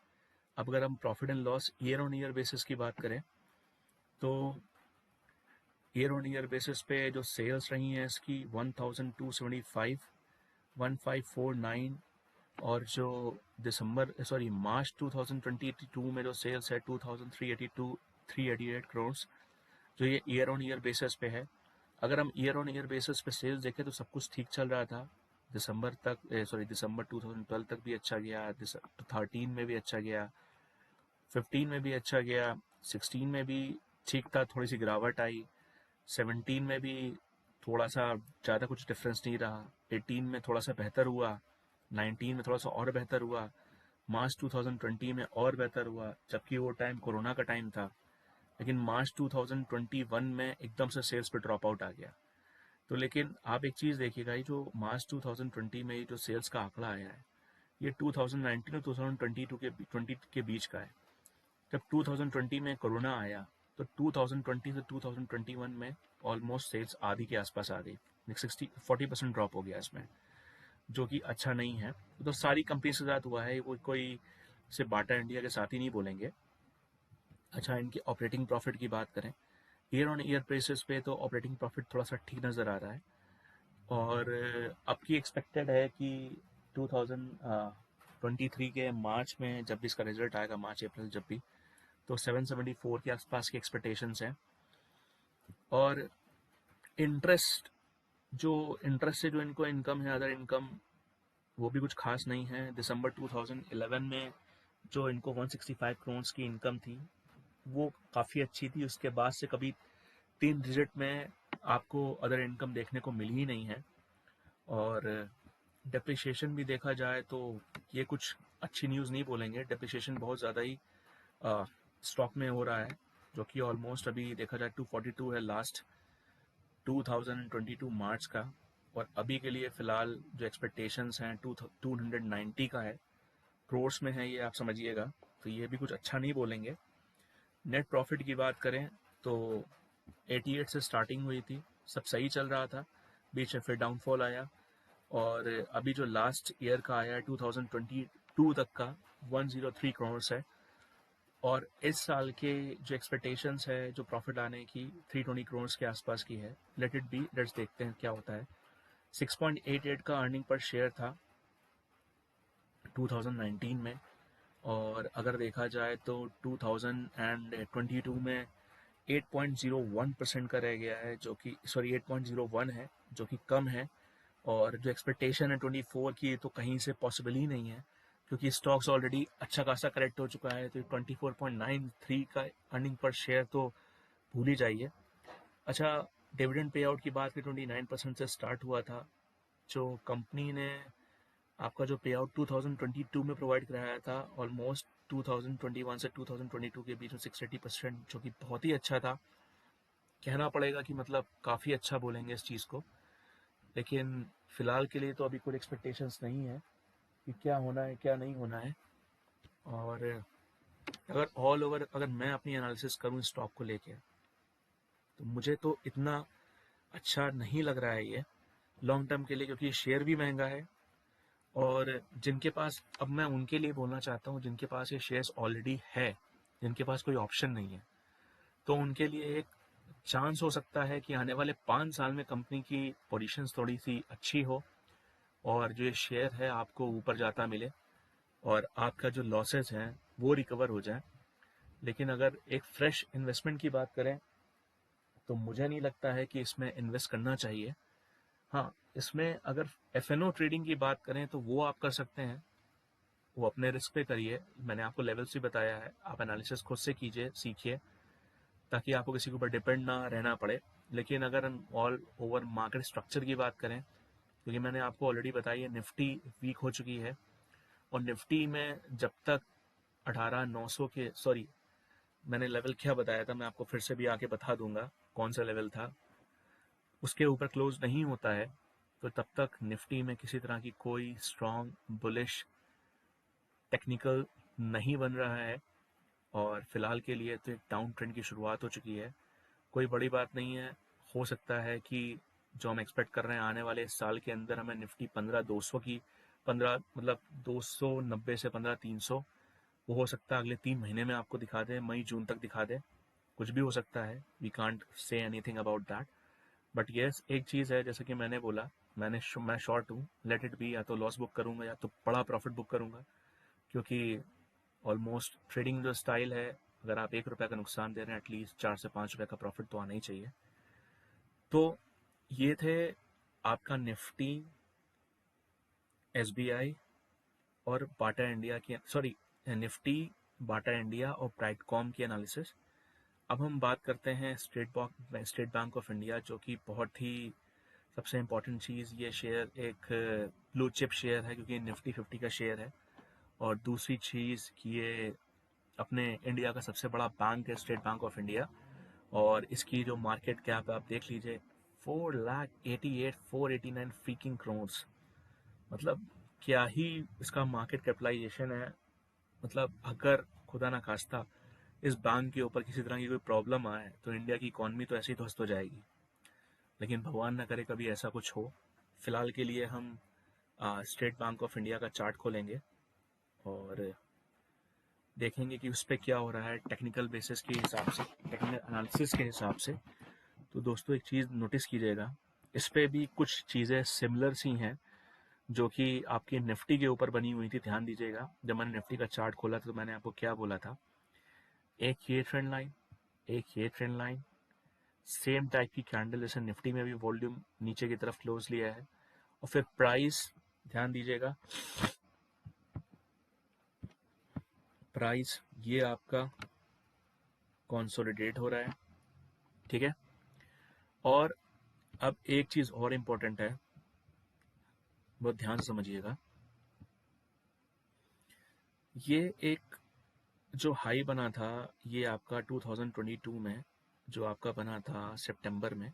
अब अगर हम profit and loss year on year basis की बात करें तो ईयर ऑन ईयर बेसिस पे जो सेल्स रही हैं इसकी 1275, 1549, और जो मार्च 2022 में जो सेल्स है 2382, 388 करोड़, जो ये ईयर ऑन ईयर बेसिस पे है। अगर हम ईयर ऑन ईयर बेसिस पे सेल्स देखें तो सब कुछ ठीक चल रहा था, दिसंबर 2012 तक भी अच्छा गया, 13 में भी अच्छा गया, 15 में भी अच्छा गया, 16 में भी ठीक था, थोड़ी सी गिरावट आई, 17 में भी थोड़ा सा ज़्यादा कुछ डिफरेंस नहीं रहा, 18 में थोड़ा सा बेहतर हुआ, 19 में थोड़ा सा और बेहतर हुआ, मार्च 2020 में और बेहतर हुआ, जबकि वो टाइम कोरोना का टाइम था। लेकिन मार्च 2021 में एकदम से सेल्स पे ड्रॉप आउट आ गया। तो लेकिन आप एक चीज़ देखिएगा, ये जो मार्च 2020 में ये जो सेल्स का आंकड़ा आया है, ये 2019 और 2020 के बीच का है। जब 2020 में कोरोना आया तो 2020 से 2021 में ऑलमोस्ट सेल्स आधी के आसपास आ गई, 40% ड्रॉप हो गया इसमें, जो कि अच्छा नहीं है। तो सारी कंपनीज के साथ हुआ है, वो कोई सिर्फ बाटा इंडिया के साथ ही नहीं बोलेंगे। अच्छा, इनके ऑपरेटिंग प्रॉफिट की बात करें, ईयर ऑन ईयर बेसिस पे तो ऑपरेटिंग प्रॉफिट थोड़ा सा ठीक नज़र आ रहा है। और अब की एक्सपेक्टेड है कि 2023 के मार्च में जब भी इसका रिजल्ट आएगा, मार्च अप्रैल जब भी, तो 774 के आसपास की एक्सपेक्टेशंस हैं। और इंटरेस्ट इंटरेस्ट से जो इनको इनकम है, अदर इनकम, वो भी कुछ खास नहीं है। दिसंबर 2011 में जो इनको 165 करोड़ की इनकम थी, वो काफ़ी अच्छी थी। उसके बाद से कभी 3 डिजिट में आपको अदर इनकम देखने को मिली ही नहीं है। और डेप्रिसिएशन भी देखा जाए तो ये कुछ अच्छी न्यूज़ नहीं बोलेंगे, डेप्रिसिएशन बहुत ज़्यादा ही स्टॉक में हो रहा है, जो कि ऑलमोस्ट अभी देखा जाए 242 है लास्ट 2022 मार्च का। और अभी के लिए फ़िलहाल जो एक्सपेक्टेशंस हैं 290 का है, क्रोर्स में है ये, आप समझिएगा। तो ये भी कुछ अच्छा नहीं बोलेंगे। नेट प्रॉफिट की बात करें तो 88 से स्टार्टिंग हुई थी, सब सही चल रहा था, बीच में फिर डाउनफॉल आया। और अभी जो लास्ट ईयर का आया है 2022 तक का 103 करोड़ है। और इस साल के जो एक्सपेक्टेशंस है जो प्रॉफिट आने की 320 करोड़ के आसपास की है। लेट इट बी, लेट्स देखते हैं क्या होता है। 6.88 का अर्निंग पर शेयर था 2019 में, और अगर देखा जाए तो 2022 में 8.01% का रह गया है, जो कि 8.01 है, जो कि कम है। और जो एक्सपेक्टेशन है 24 की, तो कहीं से पॉसिबल ही नहीं है, क्योंकि स्टॉक्स ऑलरेडी अच्छा खासा करेक्ट हो चुका है। तो 24.93 का अर्निंग पर शेयर तो भूल ही जाइए। अच्छा, डिविडेंड पे आउट की बात की 29% से स्टार्ट हुआ था। जो कंपनी ने आपका जो पे आउट 2022 में प्रोवाइड कराया था, ऑलमोस्ट 2021 से 2022 के बीच में 680%, जो कि बहुत ही अच्छा था। कहना पड़ेगा कि मतलब काफ़ी अच्छा बोलेंगे इस चीज़ को। लेकिन फ़िलहाल के लिए तो अभी कोई एक्सपेक्टेशंस नहीं है कि क्या होना है क्या नहीं होना है। और अगर ऑल ओवर अगर मैं अपनी एनालिसिस करूं स्टॉक को लेके, तो मुझे तो इतना अच्छा नहीं लग रहा है ये लॉन्ग टर्म के लिए, क्योंकि शेयर भी महंगा है। और जिनके पास, अब मैं उनके लिए बोलना चाहता हूँ जिनके पास ये शेयर्स ऑलरेडी है, जिनके पास कोई ऑप्शन नहीं है, तो उनके लिए एक चांस हो सकता है कि आने वाले 5 साल में कंपनी की पोजीशंस थोड़ी सी अच्छी हो, और जो ये शेयर है आपको ऊपर जाता मिले, और आपका जो लॉसेस हैं वो रिकवर हो जाए। लेकिन अगर एक फ्रेश इन्वेस्टमेंट की बात करें, तो मुझे नहीं लगता है कि इसमें इन्वेस्ट करना चाहिए। हाँ, इसमें अगर एफ ट्रेडिंग की बात करें तो वो आप कर सकते हैं, वो अपने रिस्क पे करिए। मैंने आपको लेवल्स भी बताया है, आप एनालिसिस खुद से कीजिए, सीखिए, ताकि आपको किसी के ऊपर डिपेंड ना रहना पड़े। लेकिन अगर हम ऑल ओवर मार्केट स्ट्रक्चर की बात करें, क्योंकि मैंने आपको ऑलरेडी बताई है, निफ्टी वीक हो चुकी है। और निफ्टी में जब तक 18,900 के, सॉरी, मैंने लेवल क्या बताया था, मैं आपको फिर से भी आके बता दूंगा कौन सा लेवल था, उसके ऊपर क्लोज नहीं होता है, तो तब तक निफ्टी में किसी तरह की कोई स्ट्रॉन्ग बुलिश टेक्निकल नहीं बन रहा है। और फिलहाल के लिए तो एक डाउन ट्रेंड की शुरुआत हो चुकी है, कोई बड़ी बात नहीं है। हो सकता है कि जो हम एक्सपेक्ट कर रहे हैं आने वाले साल के अंदर, हमें निफ्टी 15,200 की, 15 मतलब 290 से 15,300, वो हो सकता है अगले 3 महीने में आपको दिखा दे, मई जून तक दिखा दे। कुछ भी हो सकता है, we can't say anything about that. But yes, एक चीज़ है, जैसे कि मैंने बोला, मैं शॉर्ट हूँ, लेट इट बी, या तो लॉस बुक करूँगा या तो बड़ा प्रॉफिट बुक करूँगा। क्योंकि ऑलमोस्ट ट्रेडिंग जो स्टाइल है, अगर आप 1 रुपये का नुकसान दे रहे हैं, एटलीस्ट 4 से 5 रुपये का प्रॉफिट तो आना ही चाहिए। तो ये थे आपका निफ्टी, SBI और बाटा इंडिया की, सॉरी, निफ्टी, बाटा इंडिया और प्राइडकॉम की एनालिसिस। अब हम बात करते हैं स्टेट बैंक ऑफ इंडिया, जो कि बहुत ही सबसे इम्पोर्टेंट चीज़, ये शेयर एक ब्लू चिप शेयर है क्योंकि निफ्टी 50 का शेयर है। और दूसरी चीज़ कि ये अपने इंडिया का सबसे बड़ा बैंक है, स्टेट बैंक ऑफ इंडिया। और इसकी जो मार्केट कैप है आप देख लीजिए, 4,88,489 फ्रीकिंग करोड़। मतलब क्या ही इसका मार्केट कैपिटलाइजेशन है। मतलब अगर खुदा ना खास्ता इस बैंक के ऊपर किसी तरह की कोई प्रॉब्लम आए तो इंडिया की इकॉनमी तो ऐसे ही ध्वस्त हो जाएगी। लेकिन भगवान ना करे कभी ऐसा कुछ हो। फिलहाल के लिए हम स्टेट बैंक ऑफ इंडिया का चार्ट खोलेंगे और देखेंगे कि उस पर क्या हो रहा है टेक्निकल बेसिस के हिसाब से, टेक्निकल एनालिसिस के हिसाब से। तो दोस्तों एक चीज़ नोटिस कीजिएगा, इस पर भी कुछ चीज़ें सिमिलर सी हैं जो कि आपकी निफ्टी के ऊपर बनी हुई थी। ध्यान दीजिएगा, जब मैंने निफ्टी का चार्ट खोला था तो मैंने आपको क्या बोला था, एक ये ट्रेंड लाइन, एक ये ट्रेंड लाइन, सेम टाइप की कैंडल जैसे निफ्टी में भी वॉल्यूम नीचे की तरफ क्लोज लिया है। और फिर प्राइस, ध्यान दीजिएगा, प्राइस ये आपका कंसोलिडेट हो रहा है, ठीक है। और अब एक चीज और इम्पोर्टेंट है, बहुत ध्यान से समझिएगा। ये एक जो हाई बना था ये आपका 2022 में जो आपका बना था सितंबर में,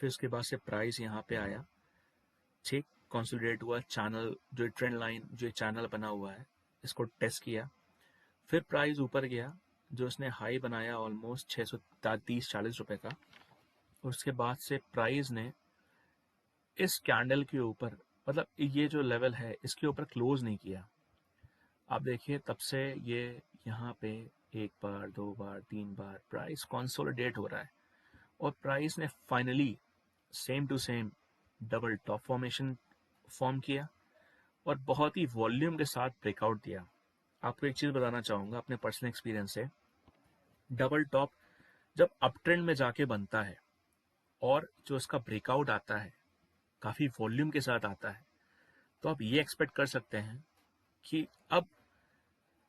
फिर उसके बाद से प्राइस यहाँ पे आया, ठीक, कंसोलिडेट हुआ, चैनल जो ट्रेंड लाइन जो चैनल बना हुआ है इसको टेस्ट किया, फिर प्राइस ऊपर गया, जो इसने हाई बनाया ऑलमोस्ट 630-40 रुपए का। और उसके बाद से प्राइस ने इस कैंडल के ऊपर, मतलब ये जो लेवल है इसके ऊपर क्लोज नहीं किया। आप देखिए तब से ये यहाँ पे एक बार, दो बार, तीन बार प्राइस कंसोलिडेट हो रहा है। और प्राइस ने finally same to same double top formation form किया और बहुत ही वॉल्यूम के साथ ब्रेकआउट दिया। आपको एक चीज़ बताना चाहूँगा अपने पर्सनल एक्सपीरियंस से, डबल टॉप जब अप ट्रेंड में जाके बनता है और जो उसका ब्रेकआउट आता है काफ़ी वॉल्यूम के साथ आता है, तो आप ये एक्सपेक्ट कर सकते हैं कि अब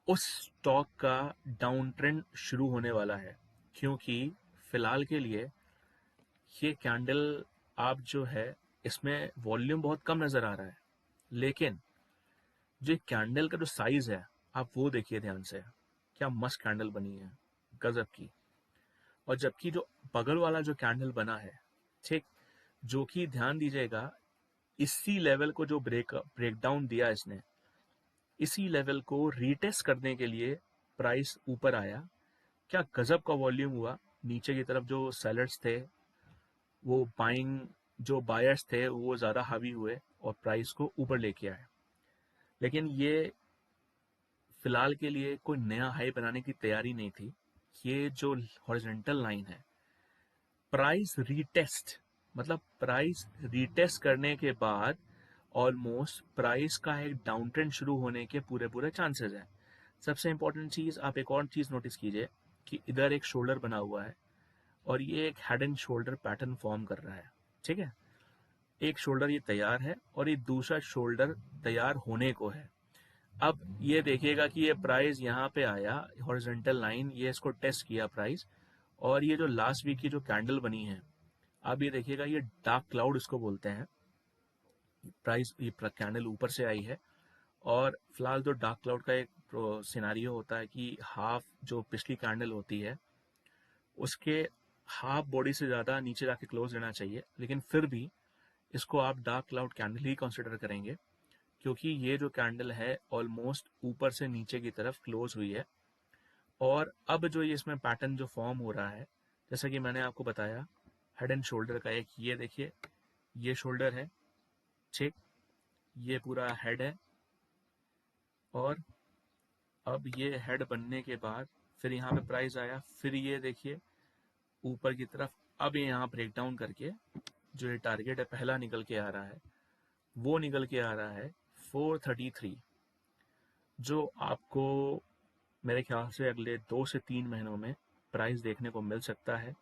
उस स्टॉक का डाउन ट्रेंड शुरू होने वाला है। क्योंकि फिलहाल के लिए ये कैंडल आप जो है इसमें वॉल्यूम बहुत कम नज़र आ रहा है, लेकिन जो कैंडल का जो साइज है आप वो देखिए ध्यान से, क्या मस्त कैंडल बनी है, गजब की। और जबकि जो बगल वाला जो कैंडल बना है, ठीक, जो कि ध्यान दीजिएगा इसी लेवल को जो ब्रेकडाउन दिया इसने, इसी लेवल को रीटेस्ट करने के लिए प्राइस ऊपर आया। क्या गजब का वॉल्यूम हुआ, नीचे की तरफ जो सेलर्स थे वो बाइंग, जो बायर्स थे वो ज़्यादा हावी हुए और प्राइस को ऊपर लेके आए। लेकिन ये फिलहाल के लिए कोई नया हाई बनाने की तैयारी नहीं थी। ये जो हॉरिजॉन्टल लाइन है, प्राइस रीटेस्ट, मतलब प्राइस रीटेस्ट करने के बाद ऑलमोस्ट प्राइस का एक डाउन ट्रेंड शुरू होने के पूरे पूरे चांसेस हैं। सबसे इंपॉर्टेंट चीज़, आप एक और चीज़ नोटिस कीजिए कि इधर एक शोल्डर बना हुआ है और ये एक head and shoulder pattern form कर रहा है, ठीक है। एक शोल्डर ये तैयार है और ये दूसरा शोल्डर तैयार होने को है। अब ये देखिएगा कि ये प्राइस यहाँ पे आया, हॉरिजॉन्टल लाइन, ये इसको टेस्ट किया प्राइस, और ये जो लास्ट वीक की जो कैंडल बनी है, अब ये देखिएगा, ये डार्क क्लाउड इसको बोलते हैं। प्राइस ये कैंडल ऊपर से आई है और फिलहाल जो डार्क क्लाउड का एक सिनारियो होता है कि हाफ जो पिछली कैंडल होती है उसके हाफ बॉडी से ज़्यादा नीचे जाके क्लोज रहना चाहिए, लेकिन फिर भी इसको आप डार्क क्लाउड कैंडल ही कंसिडर करेंगे क्योंकि ये जो कैंडल है ऑलमोस्ट ऊपर से नीचे की तरफ क्लोज हुई है। और अब जो ये इसमें पैटर्न जो फॉर्म हो रहा है, जैसा कि मैंने आपको बताया, हेड एंड शोल्डर का एक, ये देखिए ये शोल्डर है, ठीक, ये पूरा हेड है। और अब ये हेड बनने के बाद फिर यहाँ पे प्राइस आया, फिर ये देखिए ऊपर की तरफ, अब ये यहाँ ब्रेक डाउन करके जो ये टारगेट है पहला निकल के आ रहा है, वो निकल के आ रहा है 433, जो आपको मेरे ख्याल से अगले 2 से 3 महीनों में प्राइस देखने को मिल सकता है।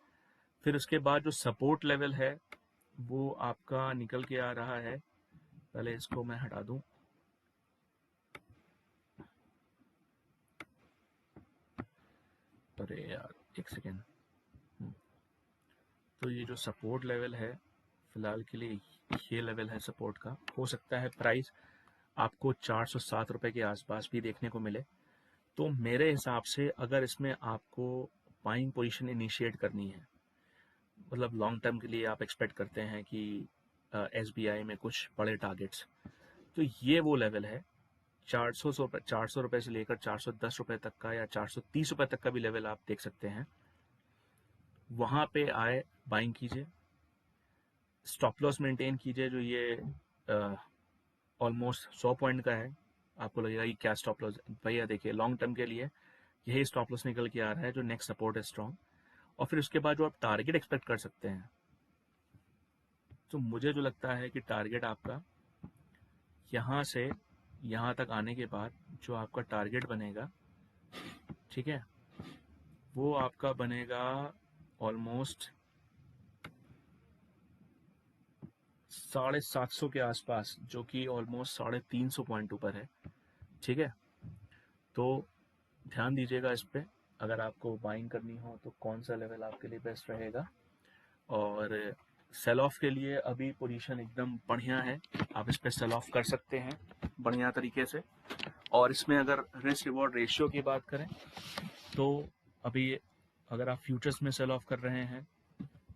फिर उसके बाद जो सपोर्ट लेवल है वो आपका निकल के आ रहा है, पहले इसको मैं हटा दूं, अरे यार एक सेकेंड। तो ये जो सपोर्ट लेवल है फिलहाल के लिए ये लेवल है सपोर्ट का। हो सकता है प्राइस आपको 407 रुपए के आसपास भी देखने को मिले। तो मेरे हिसाब से अगर इसमें आपको बाइंग पोजीशन इनिशिएट करनी है, मतलब लॉन्ग टर्म के लिए आप एक्सपेक्ट करते हैं कि एसबीआई में कुछ बड़े टारगेट्स, तो ये वो लेवल है 400 रुपए से लेकर 410 रुपए तक का, या 430 रुपए तक का भी लेवल आप देख सकते हैं। वहां पे आए बाइंग कीजिए, स्टॉप लॉस मेंटेन कीजिए जो ये ऑलमोस्ट 100 पॉइंट का है। आपको लगेगा कि क्या स्टॉप लॉस, भैया देखिए लॉन्ग टर्म के लिए यही स्टॉप लॉस निकल के आ रहा है जो नेक्स्ट सपोर्ट है स्ट्रॉन्ग। और फिर उसके बाद जो आप टारगेट एक्सपेक्ट कर सकते हैं, तो मुझे जो लगता है कि टारगेट आपका यहाँ से यहाँ तक आने के बाद जो आपका टारगेट बनेगा, ठीक है, वो आपका बनेगा ऑलमोस्ट 750 के आसपास, जो कि ऑलमोस्ट 350 पॉइंट ऊपर है। ठीक है, तो ध्यान दीजिएगा इस पे, अगर आपको बाइंग करनी हो तो कौन सा लेवल आपके लिए बेस्ट रहेगा। और सेल ऑफ के लिए अभी पोजीशन एकदम बढ़िया है, आप इस पे सेल ऑफ कर सकते हैं बढ़िया तरीके से। और इसमें अगर रिस्क रिवॉर्ड रेशियो की बात करें तो अभी अगर आप फ्यूचर्स में सेल ऑफ कर रहे हैं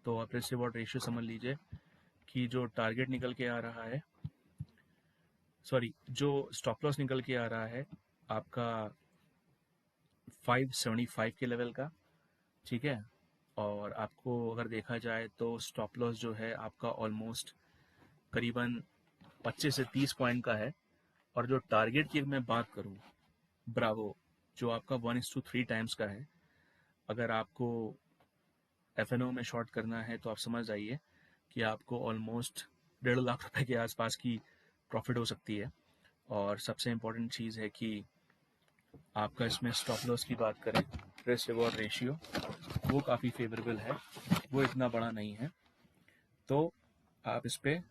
तो आप रिस्क रिवॉर्ड रेशियो समझ लीजिए कि जो टारगेट निकल के आ रहा है, सॉरी जो स्टॉप लॉस निकल के आ रहा है आपका 575 के लेवल का। ठीक है, और आपको अगर देखा जाए तो स्टॉप लॉस जो है आपका ऑलमोस्ट करीबन 25 से 30 पॉइंट का है। और जो टारगेट की मैं बात करूं, ब्रावो, जो आपका 1:3 टाइम्स का है। अगर आपको एफएनओ में शॉर्ट करना है तो आप समझ जाइए कि आपको ऑलमोस्ट 1.5 लाख रुपए के आसपास की प्रॉफिट हो सकती है। और सबसे इम्पोर्टेंट चीज़ है कि आपका इसमें स्टॉप लॉस की बात करें, रिस्क रिवॉर्ड रेशियो वो काफ़ी फेवरेबल है, वो इतना बड़ा नहीं है, तो आप इस पे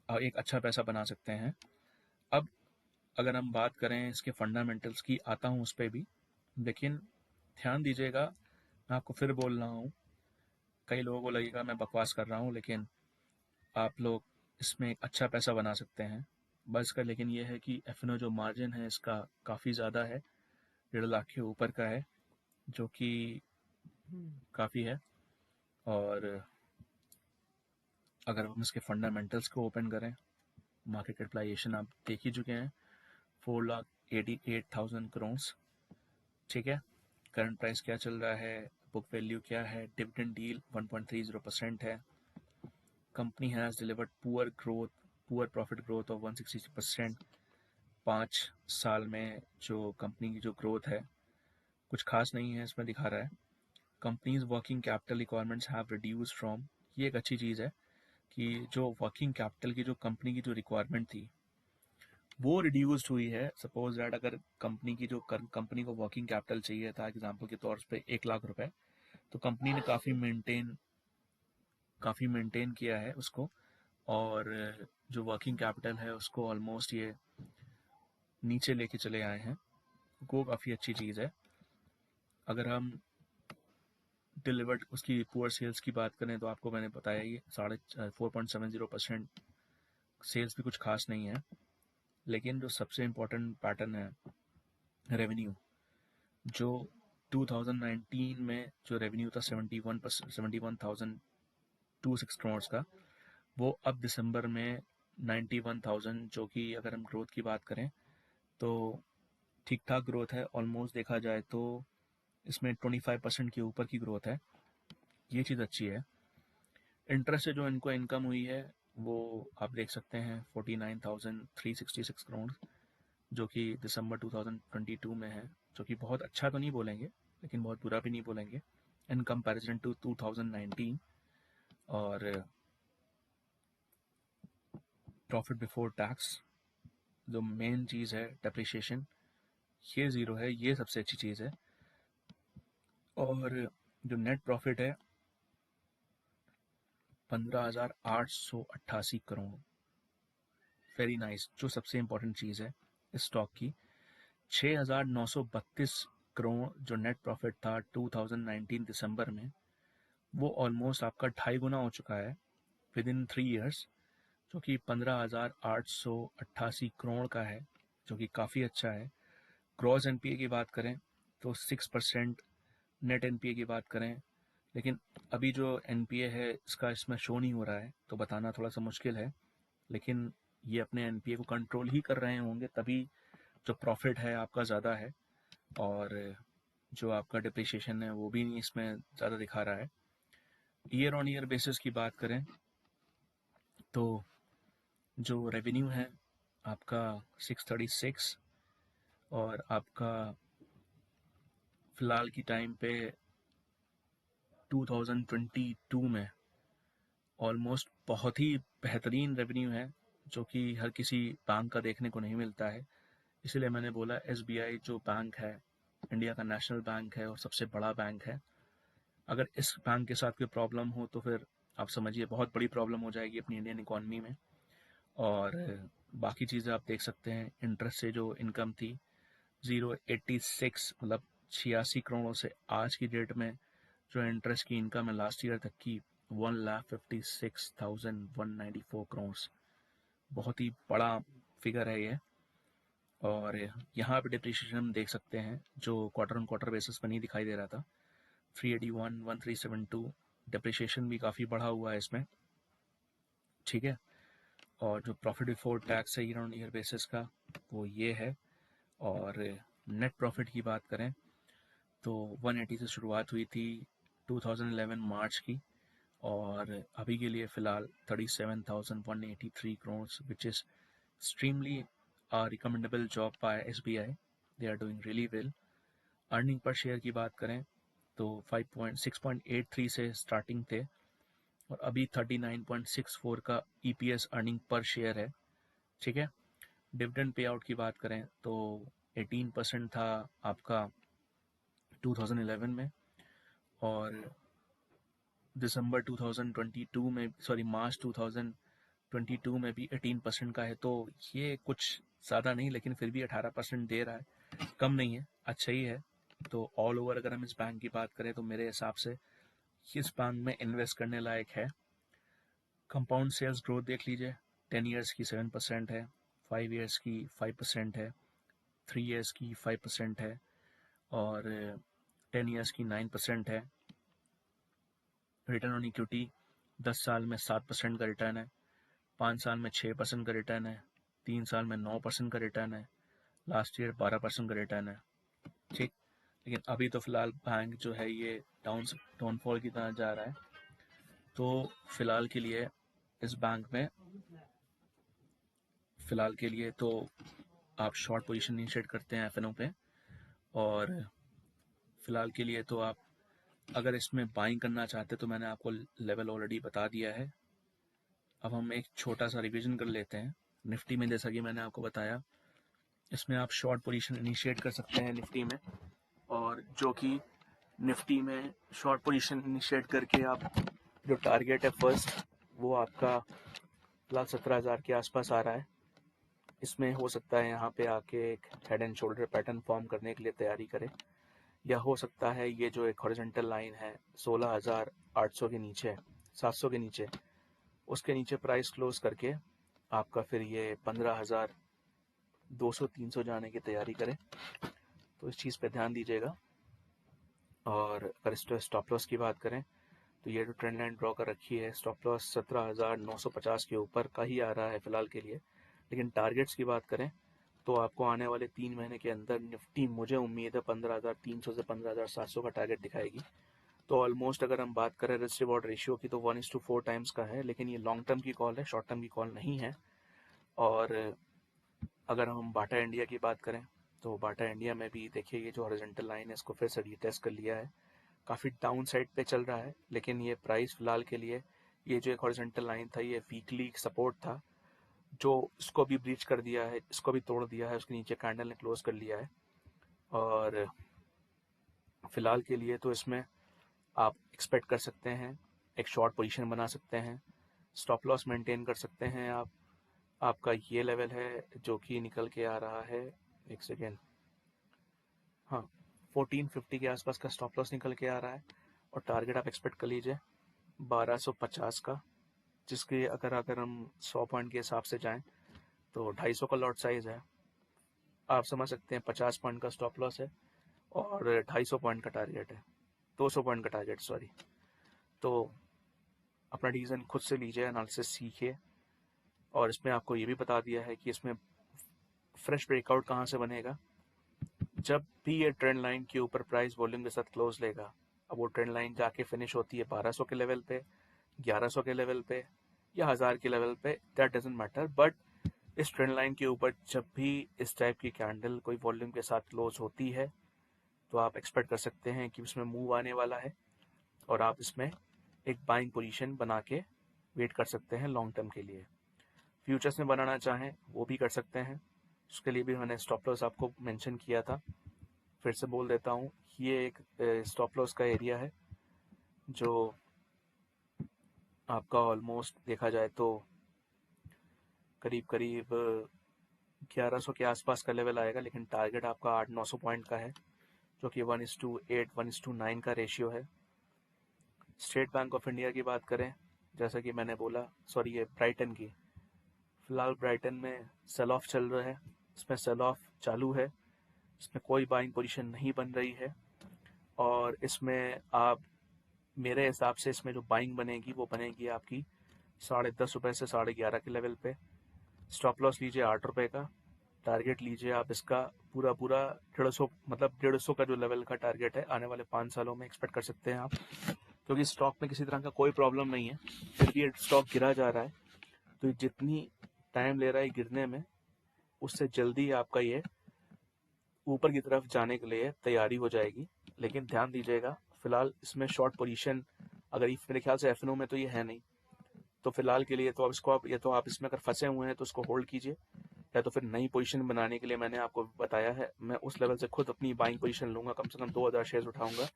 एक अच्छा पैसा बना सकते हैं। अब अगर हम बात करें इसके फंडामेंटल्स की, आता हूँ उस पर भी, लेकिन ध्यान दीजिएगा, मैं आपको फिर बोल रहा हूँ, कई लोगों को लगेगा मैं बकवास कर रहा हूँ, लेकिन आप लोग इसमें एक अच्छा पैसा बना सकते हैं बस का। लेकिन ये है कि एफएनओ जो मार्जिन है इसका काफ़ी ज़्यादा है, 1.5 लाख के ऊपर का है, जो कि काफ़ी है। और अगर हम इसके फंडामेंटल्स को ओपन करें, मार्केट कैपिटलाइजेशन आप देख ही चुके हैं, 4,88,000 करोड़। ठीक है, करंट प्राइस क्या चल रहा है, बुक वैल्यू क्या है, डिविडेंड डील 1.30% है। Company has delivered poor profit growth of 160%। 5 साल में जो कंपनी की जो ग्रोथ है कुछ खास नहीं है इसमें दिखा रहा है। Companies working capital requirements have reduced from, ये एक अच्छी चीज़ है कि जो वर्किंग कैपिटल की जो कंपनी की जो रिक्वायरमेंट थी वो रिड्यूस्ड हुई है। सपोज दैट अगर कंपनी को वर्किंग कैपिटल चाहिए था एग्जांपल के तौर पे 1 लाख रुपए, तो कंपनी ने काफ़ी मेंटेन किया है उसको, और जो वर्किंग कैपिटल है उसको ऑलमोस्ट ये नीचे लेके चले आए हैं, वो काफ़ी अच्छी चीज़ है। अगर हम डिलीवर्ड उसकी पुअर सेल्स की बात करें तो आपको मैंने बताया ये 4.70% सेल्स भी कुछ खास नहीं है। लेकिन जो सबसे इम्पोर्टेंट पैटर्न है रेवेन्यू, जो 2019 में जो रेवेन्यू था 71,26 करोड़ का, वो अब दिसंबर में 91,000, जो कि अगर हम ग्रोथ की बात करें तो ठीक ठाक ग्रोथ है। ऑलमोस्ट देखा जाए तो इसमें 25% के ऊपर की ग्रोथ है, ये चीज़ अच्छी है। इंटरेस्ट से जो इनको इनकम हुई है वो आप देख सकते हैं 49,366 करोड़, जो कि दिसंबर 2022 में है, जो कि बहुत अच्छा तो नहीं बोलेंगे लेकिन बहुत बुरा भी नहीं बोलेंगे इन कंपैरिजन टू 2019। और प्रॉफिट बिफोर टैक्स, जो मेन चीज़ है डेप्रिसिएशन, ये ज़ीरो है, ये सबसे अच्छी चीज़ है। और जो नेट प्रॉफिट है 15,888 करोड़, वेरी नाइस। जो सबसे इम्पोर्टेंट चीज़ है इस स्टॉक की, 6,932 करोड़ जो नेट प्रॉफिट था 2019 दिसंबर में, वो ऑलमोस्ट आपका 2.5 गुना हो चुका है विद इन 3 ईयर्स, जो कि 15,888 करोड़ का है, जो कि काफ़ी अच्छा है। ग्रॉस एनपीए की बात करें तो 6%, नेट एनपीए की बात करें, लेकिन अभी जो एनपीए है इसका इसमें शो नहीं हो रहा है, तो बताना थोड़ा सा मुश्किल है, लेकिन ये अपने एनपीए को कंट्रोल ही कर रहे होंगे, तभी जो प्रॉफिट है आपका ज़्यादा है, और जो आपका डिप्रिसिएशन है वो भी नहीं इसमें ज़्यादा दिखा रहा है। ईयर ऑन ईयर बेसिस की बात करें तो जो रेवेन्यू है आपका 636, और आपका फ़िलहाल की टाइम पे 2022 में ऑलमोस्ट बहुत ही बेहतरीन रेवेन्यू है, जो कि हर किसी बैंक का देखने को नहीं मिलता है। इसलिए मैंने बोला एसबीआई जो बैंक है, इंडिया का नेशनल बैंक है और सबसे बड़ा बैंक है, अगर इस बैंक के साथ कोई प्रॉब्लम हो तो फिर आप समझिए बहुत बड़ी प्रॉब्लम हो जाएगी अपनी इंडियन इकॉनमी में। और बाकी चीज़ें आप देख सकते हैं, इंटरेस्ट से जो इनकम थी 086, मतलब 86 करोड़ों से आज की डेट में जो इंटरेस्ट की इनकम है लास्ट ईयर तक की 1,56,194 करोड़। बहुत ही बड़ा फिगर है ये। और यहाँ पे डिप्रिशिएशन हम देख सकते हैं, जो क्वार्टर ऑन क्वार्टर बेसिस पर नहीं दिखाई दे रहा था, 381, 1372, डिप्रिशिएशन भी काफ़ी बढ़ा हुआ है इसमें, ठीक है। और जो प्रॉफिट बिफोर टैक्स है ईयर ऑन ईयर बेसिस का, वो ये है। और नेट प्रॉफिट की बात करें तो 180 से शुरुआत हुई थी 2011 मार्च की, और अभी के लिए फ़िलहाल 37,183 crore, which is extremely recommendable job by SBI. They are doing really well. Earning per share की बात करें तो 6.83 से स्टार्टिंग थे, और अभी 39.64 का EPS अर्निंग पर शेयर है, ठीक है। डिविडेंड पे आउट की बात करें तो 18% था आपका 2011 में, और दिसंबर 2022 में, सॉरी मार्च 2022 में भी 18% का है, तो ये कुछ ज़्यादा नहीं, लेकिन फिर भी 18% दे रहा है, कम नहीं है, अच्छा ही है। तो ऑल ओवर अगर हम इस बैंक की बात करें तो मेरे हिसाब से इस बैंक में इन्वेस्ट करने लायक है। कंपाउंड सेल्स ग्रोथ देख लीजिए, 10 ईयर्स की 7% है, 5 ईयर्स की 5% है, 3 ईयर्स की 5% है, और 10 ईयर्स की 9% है। रिटर्न ऑन इक्विटी 10 साल में 7% का रिटर्न है, 5 साल में 6% का रिटर्न है, 3 साल में 9% का रिटर्न है, लास्ट ईयर 12% का रिटर्न है, ठीक। लेकिन अभी तो फिलहाल बैंक जो है ये डाउनफॉल की तरह जा रहा है, तो फिलहाल के लिए इस बैंक में फ़िलहाल के लिए तो आप शॉर्ट पोजीशन इनिशिएट करते हैं एफएनओ पे, और फ़िलहाल के लिए तो आप अगर इसमें बाइंग करना चाहते तो मैंने आपको लेवल ऑलरेडी बता दिया है। अब हम एक छोटा सा रिवीजन कर लेते हैं। निफ्टी में जैसा कि मैंने आपको बताया, इसमें आप शॉर्ट पोजीशन इनिशिएट कर सकते हैं निफ्टी में, और जो कि निफ्टी में शॉर्ट पोजीशन इनिशिएट करके आप जो टारगेट है फर्स्ट, वो आपका फिलहाल 17,000 के आसपास आ रहा है। इसमें हो सकता है यहाँ पे आके एक head and shoulder pattern form करने के लिए तैयारी करें, या हो सकता है ये जो एक हॉरिजॉन्टल लाइन है 16,800 के नीचे, 700 के नीचे, उसके नीचे प्राइस क्लोज करके आपका फिर ये 15,200-300 जाने की तैयारी करें, तो इस चीज़ पे ध्यान दीजिएगा। और अगर स्टॉप लॉस की बात करें तो ये जो ट्रेंड लाइन ड्रॉ कर रखी है, स्टॉप लॉस 17,950 के ऊपर का ही आ रहा है फिलहाल के लिए। लेकिन टारगेट्स की बात करें तो आपको आने वाले 3 महीने के अंदर निफ्टी, मुझे उम्मीद है 15,300 से 15,700 का टारगेट दिखाएगी। तो ऑलमोस्ट अगर हम बात करें रिस्क रिवॉर्ड रेशियो की तो 1:4 टाइम्स का है, लेकिन ये लॉन्ग टर्म की कॉल है, शॉर्ट टर्म की कॉल नहीं है। और अगर हम बाटा इंडिया की बात करें तो बाटा इंडिया में भी देखिए ये जो हॉरिजॉन्टल लाइन है इसको फिर से रीटेस्ट कर लिया है, काफ़ी डाउन साइड पे चल रहा है, लेकिन ये प्राइस फिलहाल के लिए, ये जो एक हॉरिजॉन्टल लाइन था ये वीकली सपोर्ट था, जो इसको भी ब्रीच कर दिया है, इसको भी तोड़ दिया है, उसके नीचे कैंडल ने क्लोज कर लिया है। और फिलहाल के लिए तो इसमें आप एक्सपेक्ट कर सकते हैं, एक शॉर्ट पोजीशन बना सकते हैं, स्टॉप लॉस मेंटेन कर सकते हैं आप। आपका ये लेवल है जो कि निकल के आ रहा है, एक सेकेंड, हाँ, 1450 के आसपास का स्टॉप लॉस निकल के आ रहा है और टारगेट आप एक्सपेक्ट कर लीजिए 1250 का, जिसके अगर हम 100 पॉइंट के हिसाब से जाएं तो 250 का लॉट साइज है। आप समझ सकते हैं 50 पॉइंट का स्टॉप लॉस है और 250 पॉइंट का टारगेट है, 200 पॉइंट का टारगेट सॉरी। तो अपना डिसीजन खुद से लीजिए, एनालिसिस सीखिए। और इसमें आपको ये भी बता दिया है कि इसमें फ्रेश ब्रेकआउट कहाँ से बनेगा, जब भी ये ट्रेंड लाइन के ऊपर प्राइस वॉल्यूम के साथ क्लोज लेगा। अब वो ट्रेंड लाइन जाके फिनिश होती है 1200 के लेवल पे, 1100 के लेवल पे या 1000 के लेवल पे, दैट डजेंट मैटर, बट इस ट्रेंड लाइन के ऊपर जब भी इस टाइप की कैंडल कोई वॉल्यूम के साथ क्लोज होती है तो आप एक्सपेक्ट कर सकते हैं कि उसमें मूव आने वाला है और आप इसमें एक बाइंग पोजीशन बना के वेट कर सकते हैं लॉन्ग टर्म के लिए। फ्यूचर्स में बनाना चाहें वो भी कर सकते हैं, उसके लिए भी मैंने स्टॉप लॉस आपको मेंशन किया था। फिर से बोल देता हूँ, ये एक स्टॉप लॉस का एरिया है जो आपका ऑलमोस्ट देखा जाए तो करीब करीब 1100 के आसपास का लेवल आएगा, लेकिन टारगेट आपका 800-900 पॉइंट का है, जो कि 1:8 1:9 का रेशियो है। स्टेट बैंक ऑफ इंडिया की बात करें, जैसा कि मैंने बोला, सॉरी ये ब्राइटन की, फिलहाल ब्राइटन में सेल ऑफ चल रहा है, इसमें सेल ऑफ चालू है, इसमें कोई बाइंग पोजीशन नहीं बन रही है और इसमें आप मेरे हिसाब से इसमें जो बाइंग बनेगी वो बनेगी आपकी 10.5 से 11.5 के लेवल पे। स्टॉप लॉस लीजिए 8 रुपये का, टारगेट लीजिए आप इसका पूरा 150, मतलब 150 का जो लेवल का टारगेट है आने वाले 5 सालों में एक्सपेक्ट कर सकते हैं आप, क्योंकि स्टॉक में किसी तरह का कोई प्रॉब्लम नहीं है, फिर भी स्टॉक गिरा जा रहा है। तो जितनी टाइम ले रहा है गिरने में, उससे जल्दी आपका ये ऊपर की तरफ जाने के लिए तैयारी हो जाएगी। लेकिन ध्यान दीजिएगा, फिलहाल इसमें शॉर्ट पोजीशन अगर मेरे ख्याल से एफएनओ में तो ये है नहीं, तो फिलहाल के लिए तो आप या तो आप इसमें अगर फंसे हुए हैं तो उसको होल्ड कीजिए, या तो फिर नई पोजीशन बनाने के लिए मैंने आपको बताया है, मैं उस लेवल से खुद अपनी बाइंग पोजीशन लूंगा, कम से कम 2000 शेयर्स उठाऊंगा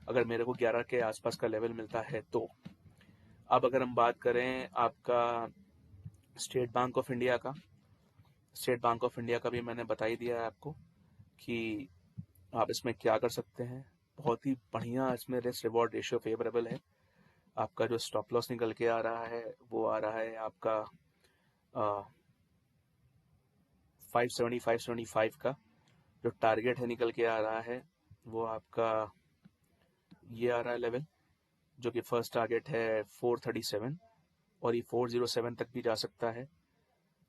अगर मेरे को 11 के आसपास का लेवल मिलता है तो। अब अगर हम बात करें आपका स्टेट बैंक ऑफ इंडिया का, स्टेट बैंक ऑफ इंडिया का भी मैंने बता ही दिया है आपको कि आप इसमें क्या कर सकते हैं। बहुत ही बढ़िया इसमें रिस्क रिवॉर्ड रेशियो फेवरेबल है। आपका जो स्टॉप लॉस निकल के आ रहा है वो आ रहा है आपका 575 का, जो टारगेट है निकल के आ रहा है वो आपका ये आ रहा है लेवल, जो कि फर्स्ट टारगेट है 437 और ये 407 तक भी जा सकता है।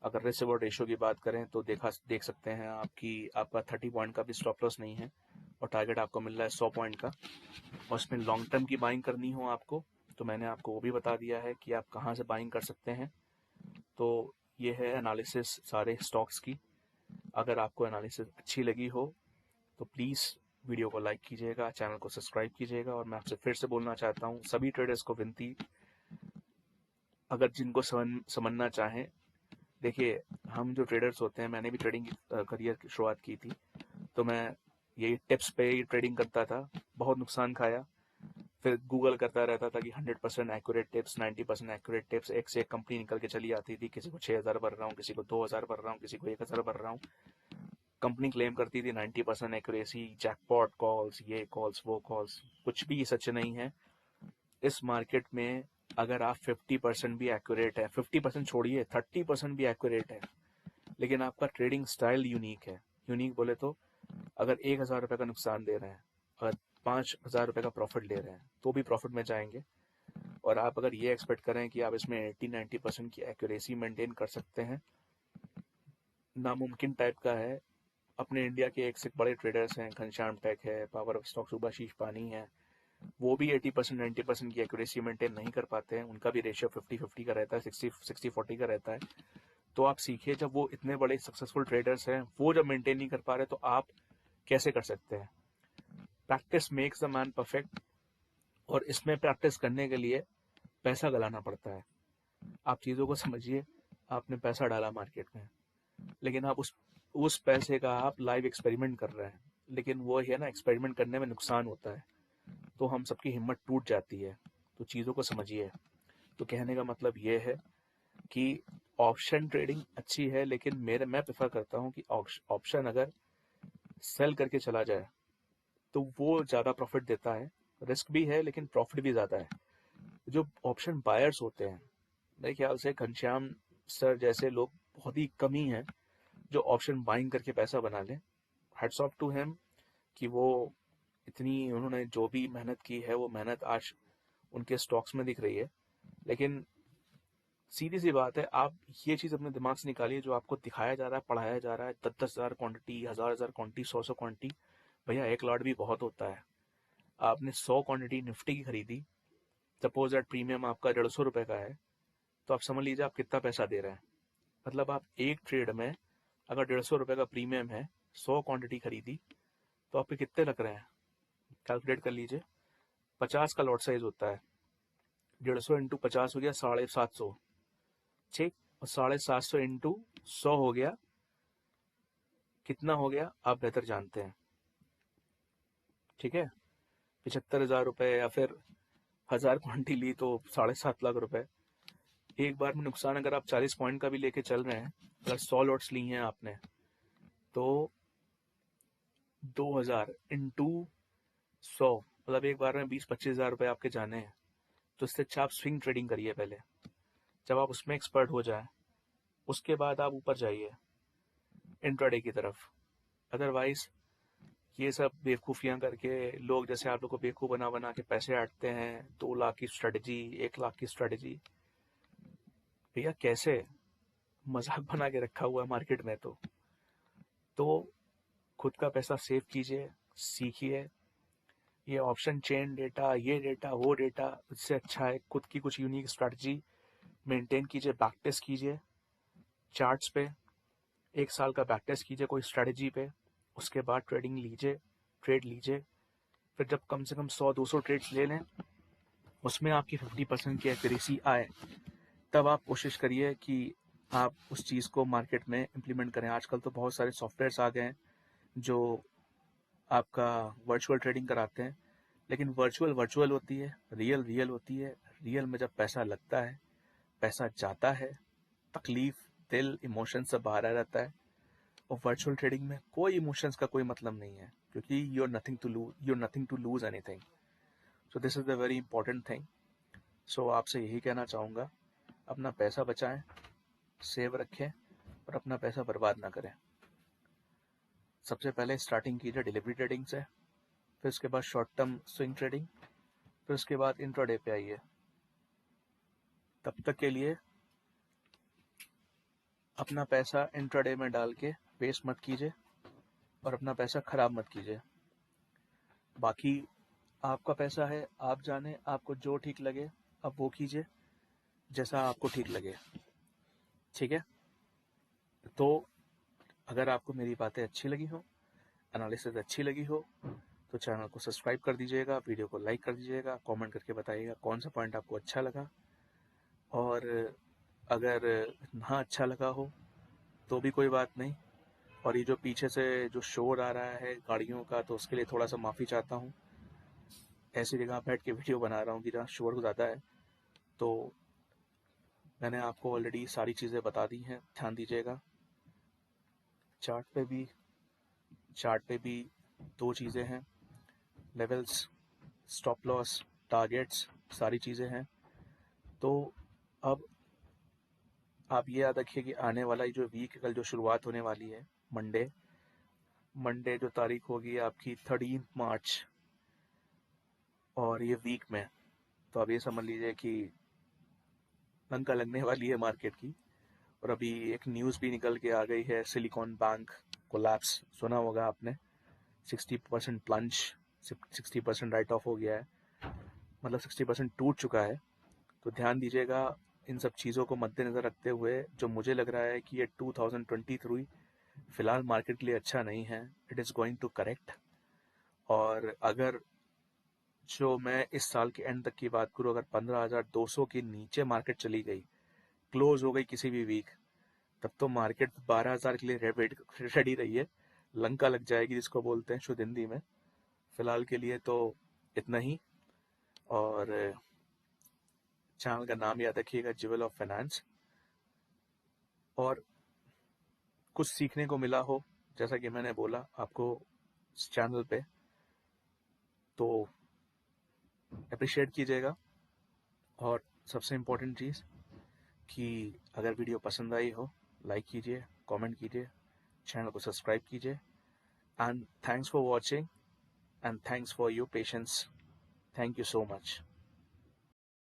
अगर रिस्क रिवॉर्ड रेशियो की बात करें तो देख सकते हैं आपका 30 पॉइंट का भी स्टॉप लॉस नहीं है और टारगेट आपको मिल रहा है 100 पॉइंट का। और इसमें लॉन्ग टर्म की बाइंग करनी हो आपको तो मैंने आपको वो भी बता दिया है कि आप कहाँ से बाइंग कर सकते हैं। तो ये है एनालिसिस सारे स्टॉक्स की। अगर आपको एनालिसिस अच्छी लगी हो तो प्लीज़ वीडियो को लाइक कीजिएगा, चैनल को सब्सक्राइब कीजिएगा। और मैं आपसे फिर से बोलना चाहता हूँ, सभी ट्रेडर्स को विनती, अगर जिनको समझना चाहें, देखिए हम जो ट्रेडर्स होते हैं, मैंने भी ट्रेडिंग करियर की शुरुआत की थी, तो मैं यही टिप्स पे ही ट्रेडिंग करता था, बहुत नुकसान खाया। फिर गूगल करता रहता था कि 100% एक्यूरेट टिप्स, 90% एक्यूरेट टिप्स, एक से एक कंपनी निकल के चली आती थी, किसी को 6000 भर रहा हूँ, किसी को 2000 भर रहा हूँ, किसी को 1000 भर रहा हूँ। कंपनी क्लेम करती थी 90% एक्यूरेसी, जैकपॉट कॉल्स, ये कॉल्स वो कॉल्स, कुछ भी सच नहीं है। इस मार्केट में अगर आप 50% भी एक्यूरेट है, 50% छोड़िए 30% भी एक्यूरेट है, लेकिन आपका ट्रेडिंग स्टाइल यूनिक है, यूनिक बोले तो अगर 1000 रुपये का नुकसान दे रहे हैं, अगर 5000 रुपये का प्रॉफिट ले रहे हैं तो भी प्रॉफिट में जाएंगे। और आप अगर ये एक्सपेक्ट करें कि आप इसमें 80-90% की एक्यूरेसी मेंटेन कर सकते हैं, नामुमकिन टाइप का है। अपने इंडिया के एक से बड़े ट्रेडर्स हैं, घनश्याम टेक है, पावर ऑफ स्टॉक सुभाशीष पानी है, वो भी 80% 90% की एक्यूरेसी मेंटेन नहीं कर पाते हैं, उनका भी रेशियो 50-50 का रहता है, 60-40 का रहता है। तो आप सीखिए, जब वो इतने बड़े सक्सेसफुल ट्रेडर्स हैं वो जब मेंटेन नहीं कर पा रहे तो आप कैसे कर सकते हैं। Practice makes the man perfect, और इसमें प्रैक्टिस करने के लिए पैसा गलाना पड़ता है। आप चीज़ों को समझिए, आपने पैसा डाला मार्केट में, लेकिन आप उस पैसे का आप लाइव एक्सपेरिमेंट कर रहे हैं, लेकिन वो है ना, एक्सपेरिमेंट करने में नुकसान होता है, तो हम सबकी हिम्मत टूट जाती है। तो चीज़ों को समझिए। तो कहने का मतलब ये है कि ऑप्शन ट्रेडिंग अच्छी है, लेकिन मैं प्रेफर करता हूँ कि ऑप्शन अगर सेल करके चला जाए तो वो ज़्यादा प्रॉफिट देता है। रिस्क भी है लेकिन प्रॉफिट भी ज़्यादा है। जो ऑप्शन बायर्स होते हैं, मेरे ख्याल से घनश्याम सर जैसे लोग बहुत ही कम ही हैं जो ऑप्शन बाइंग करके पैसा बना लें। हैट्स ऑफ टू हिम कि वो इतनी उन्होंने जो भी मेहनत की है वो मेहनत आज उनके स्टॉक्स में दिख रही है। लेकिन सीधी सी बात है, आप ये चीज़ अपने दिमाग से निकालिए, जो आपको दिखाया जा रहा है, पढ़ाया जा रहा है, 10,000 क्वांटिटी, 1,000 क्वांटिटी, 100 क्वांटिटी, भैया एक लॉट भी बहुत होता है। आपने 100 क्वांटिटी निफ्टी की खरीदी, सपोज दैट प्रीमियम आपका 150 रुपये का है, तो आप समझ लीजिए आप कितना पैसा दे रहे हैं। मतलब आप एक ट्रेड में अगर 150 रुपये का प्रीमियम है, 100 क्वांटिटी खरीदी, तो आपके कितने लग रहे हैं, कैलकुलेट कर लीजिए। 50 का लॉट साइज होता है, 150 इंटू 50 हो गया 750, ठीक। और 750 इंटू 100 हो गया, कितना हो गया आप बेहतर जानते हैं, ठीक है। 75,000 रुपये, या फिर 1,000 क्वांटिटी ली तो 7.5 लाख रुपए। एक बार में नुकसान अगर आप 40 पॉइंट का भी लेके चल रहे हैं, अगर 100 लॉट्स ली हैं आपने, तो 2,000 इंटू 100, मतलब एक बार में 20-25 हज़ार रुपये आपके जाने हैं। तो इससे अच्छा आप स्विंग ट्रेडिंग करिए पहले, जब आप उसमें एक्सपर्ट हो जाए उसके बाद आप ऊपर जाइए इंट्राडे की तरफ। अदरवाइज ये सब बेवकूफ़ियाँ करके लोग, जैसे आप लोग को बेवकूफ़ बना बना के पैसे ऐंठते हैं, 2 लाख की स्ट्रेटजी, 1 लाख की स्ट्रेटजी। भैया कैसे मजाक बना के रखा हुआ है मार्केट में। तो खुद का पैसा सेव कीजिए, सीखिए। ये ऑप्शन चेन डेटा, ये डेटा, वो डेटा, इससे अच्छा है खुद की कुछ यूनिक स्ट्रैटेजी मेंटेन कीजिए, बैक टेस्ट कीजिए चार्ट्स पे। 1 साल का बैक टेस्ट कीजिए कोई स्ट्रैटेजी पे, उसके बाद ट्रेड लीजिए। फिर जब कम से कम 100-200 ट्रेड्स ले लें, उसमें आपकी 50% की एक्यूरेसी आए, तब आप कोशिश करिए कि आप उस चीज़ को मार्केट में इम्प्लीमेंट करें। आजकल तो बहुत सारे सॉफ्टवेयर्स आ गए हैं जो आपका वर्चुअल ट्रेडिंग कराते हैं, लेकिन वर्चुअल वर्चुअल होती है, रियल रियल होती है। रियल में जब पैसा लगता है, पैसा जाता है, तकलीफ, दिल, इमोशन सब बाहर आ जाता है। और वर्चुअल ट्रेडिंग में कोई इमोशंस का कोई मतलब नहीं है, क्योंकि you are nothing to lose anything. So this is the very important thing. So आपसे यही कहना चाहूँगा, अपना पैसा बचाएं, सेव रखें, और अपना पैसा बर्बाद ना करें। सबसे पहले स्टार्टिंग कीजिए डिलीवरी ट्रेडिंग से, फिर उसके बाद शॉर्ट टर्म स्विंग ट्रेडिंग, फिर उसके बाद इंट्राडे पे आइए। तब तक के लिए अपना पैसा इंट्राडे में डाल के वेस्ट मत कीजिए, और अपना पैसा खराब मत कीजिए। बाकी आपका पैसा है, आप जाने, आपको जो ठीक लगे आप वो कीजिए, जैसा आपको ठीक लगे, ठीक है। तो अगर आपको मेरी बातें अच्छी लगी हो, एनालिसिस अच्छी लगी हो, तो चैनल को सब्सक्राइब कर दीजिएगा, वीडियो को लाइक कर दीजिएगा, कमेंट करके बताइएगा कौन सा पॉइंट आपको अच्छा लगा। और अगर ना अच्छा लगा हो तो भी कोई बात नहीं। और ये जो पीछे से जो शोर आ रहा है गाड़ियों का, तो उसके लिए थोड़ा सा माफ़ी चाहता हूँ। ऐसी जगह बैठ के वीडियो बना रहा हूँ कि जहाँ शोर ज़्यादा है, तो मैंने आपको ऑलरेडी सारी चीज़ें बता दी हैं, ध्यान दीजिएगा। चार्ट पे भी दो चीज़ें हैं, लेवल्स, स्टॉप लॉस, टारगेट्स, सारी चीज़ें हैं। तो अब आप ये याद रखिए कि आने वाला जो वीक, कल जो शुरुआत होने वाली है, मंडे जो तारीख होगी आपकी 13 मार्च, और ये वीक में, तो अब ये समझ लीजिए कि लंका लगने वाली है मार्केट की। और अभी एक न्यूज़ भी निकल के आ गई है, सिलिकॉन बैंक कोलैप्स, सुना होगा आपने। 60% प्लंज, 60% राइट ऑफ हो गया है, मतलब 60% टूट चुका है। तो ध्यान दीजिएगा इन सब चीज़ों को मद्देनज़र रखते हुए। जो मुझे लग रहा है कि ये 2023 फिलहाल मार्केट के लिए अच्छा नहीं है, it is going to correct. और अगर जो मैं इस साल के एंड तक की बात करूँ, अगर 15,200 के नीचे मार्केट चली गई, क्लोज हो गई किसी भी वीक, तब तो मार्केट 12,000 के लिए रेडी रही है, लंका लग जाएगी जिसको बोलते हैं शुद्ध हिंदी में। फिलहाल के लिए तो इतना ही। और चैनल का नाम याद रखिएगा, ज्वेल ऑफ फाइनेंस। और कुछ सीखने को मिला हो, जैसा कि मैंने बोला आपको, इस चैनल पे तो अप्रिशिएट कीजिएगा। और सबसे इम्पोर्टेंट चीज़ कि अगर वीडियो पसंद आई हो, लाइक कीजिए, कमेंट कीजिए, चैनल को सब्सक्राइब कीजिए। And thanks for watching and thanks for your patience. Thank you so much.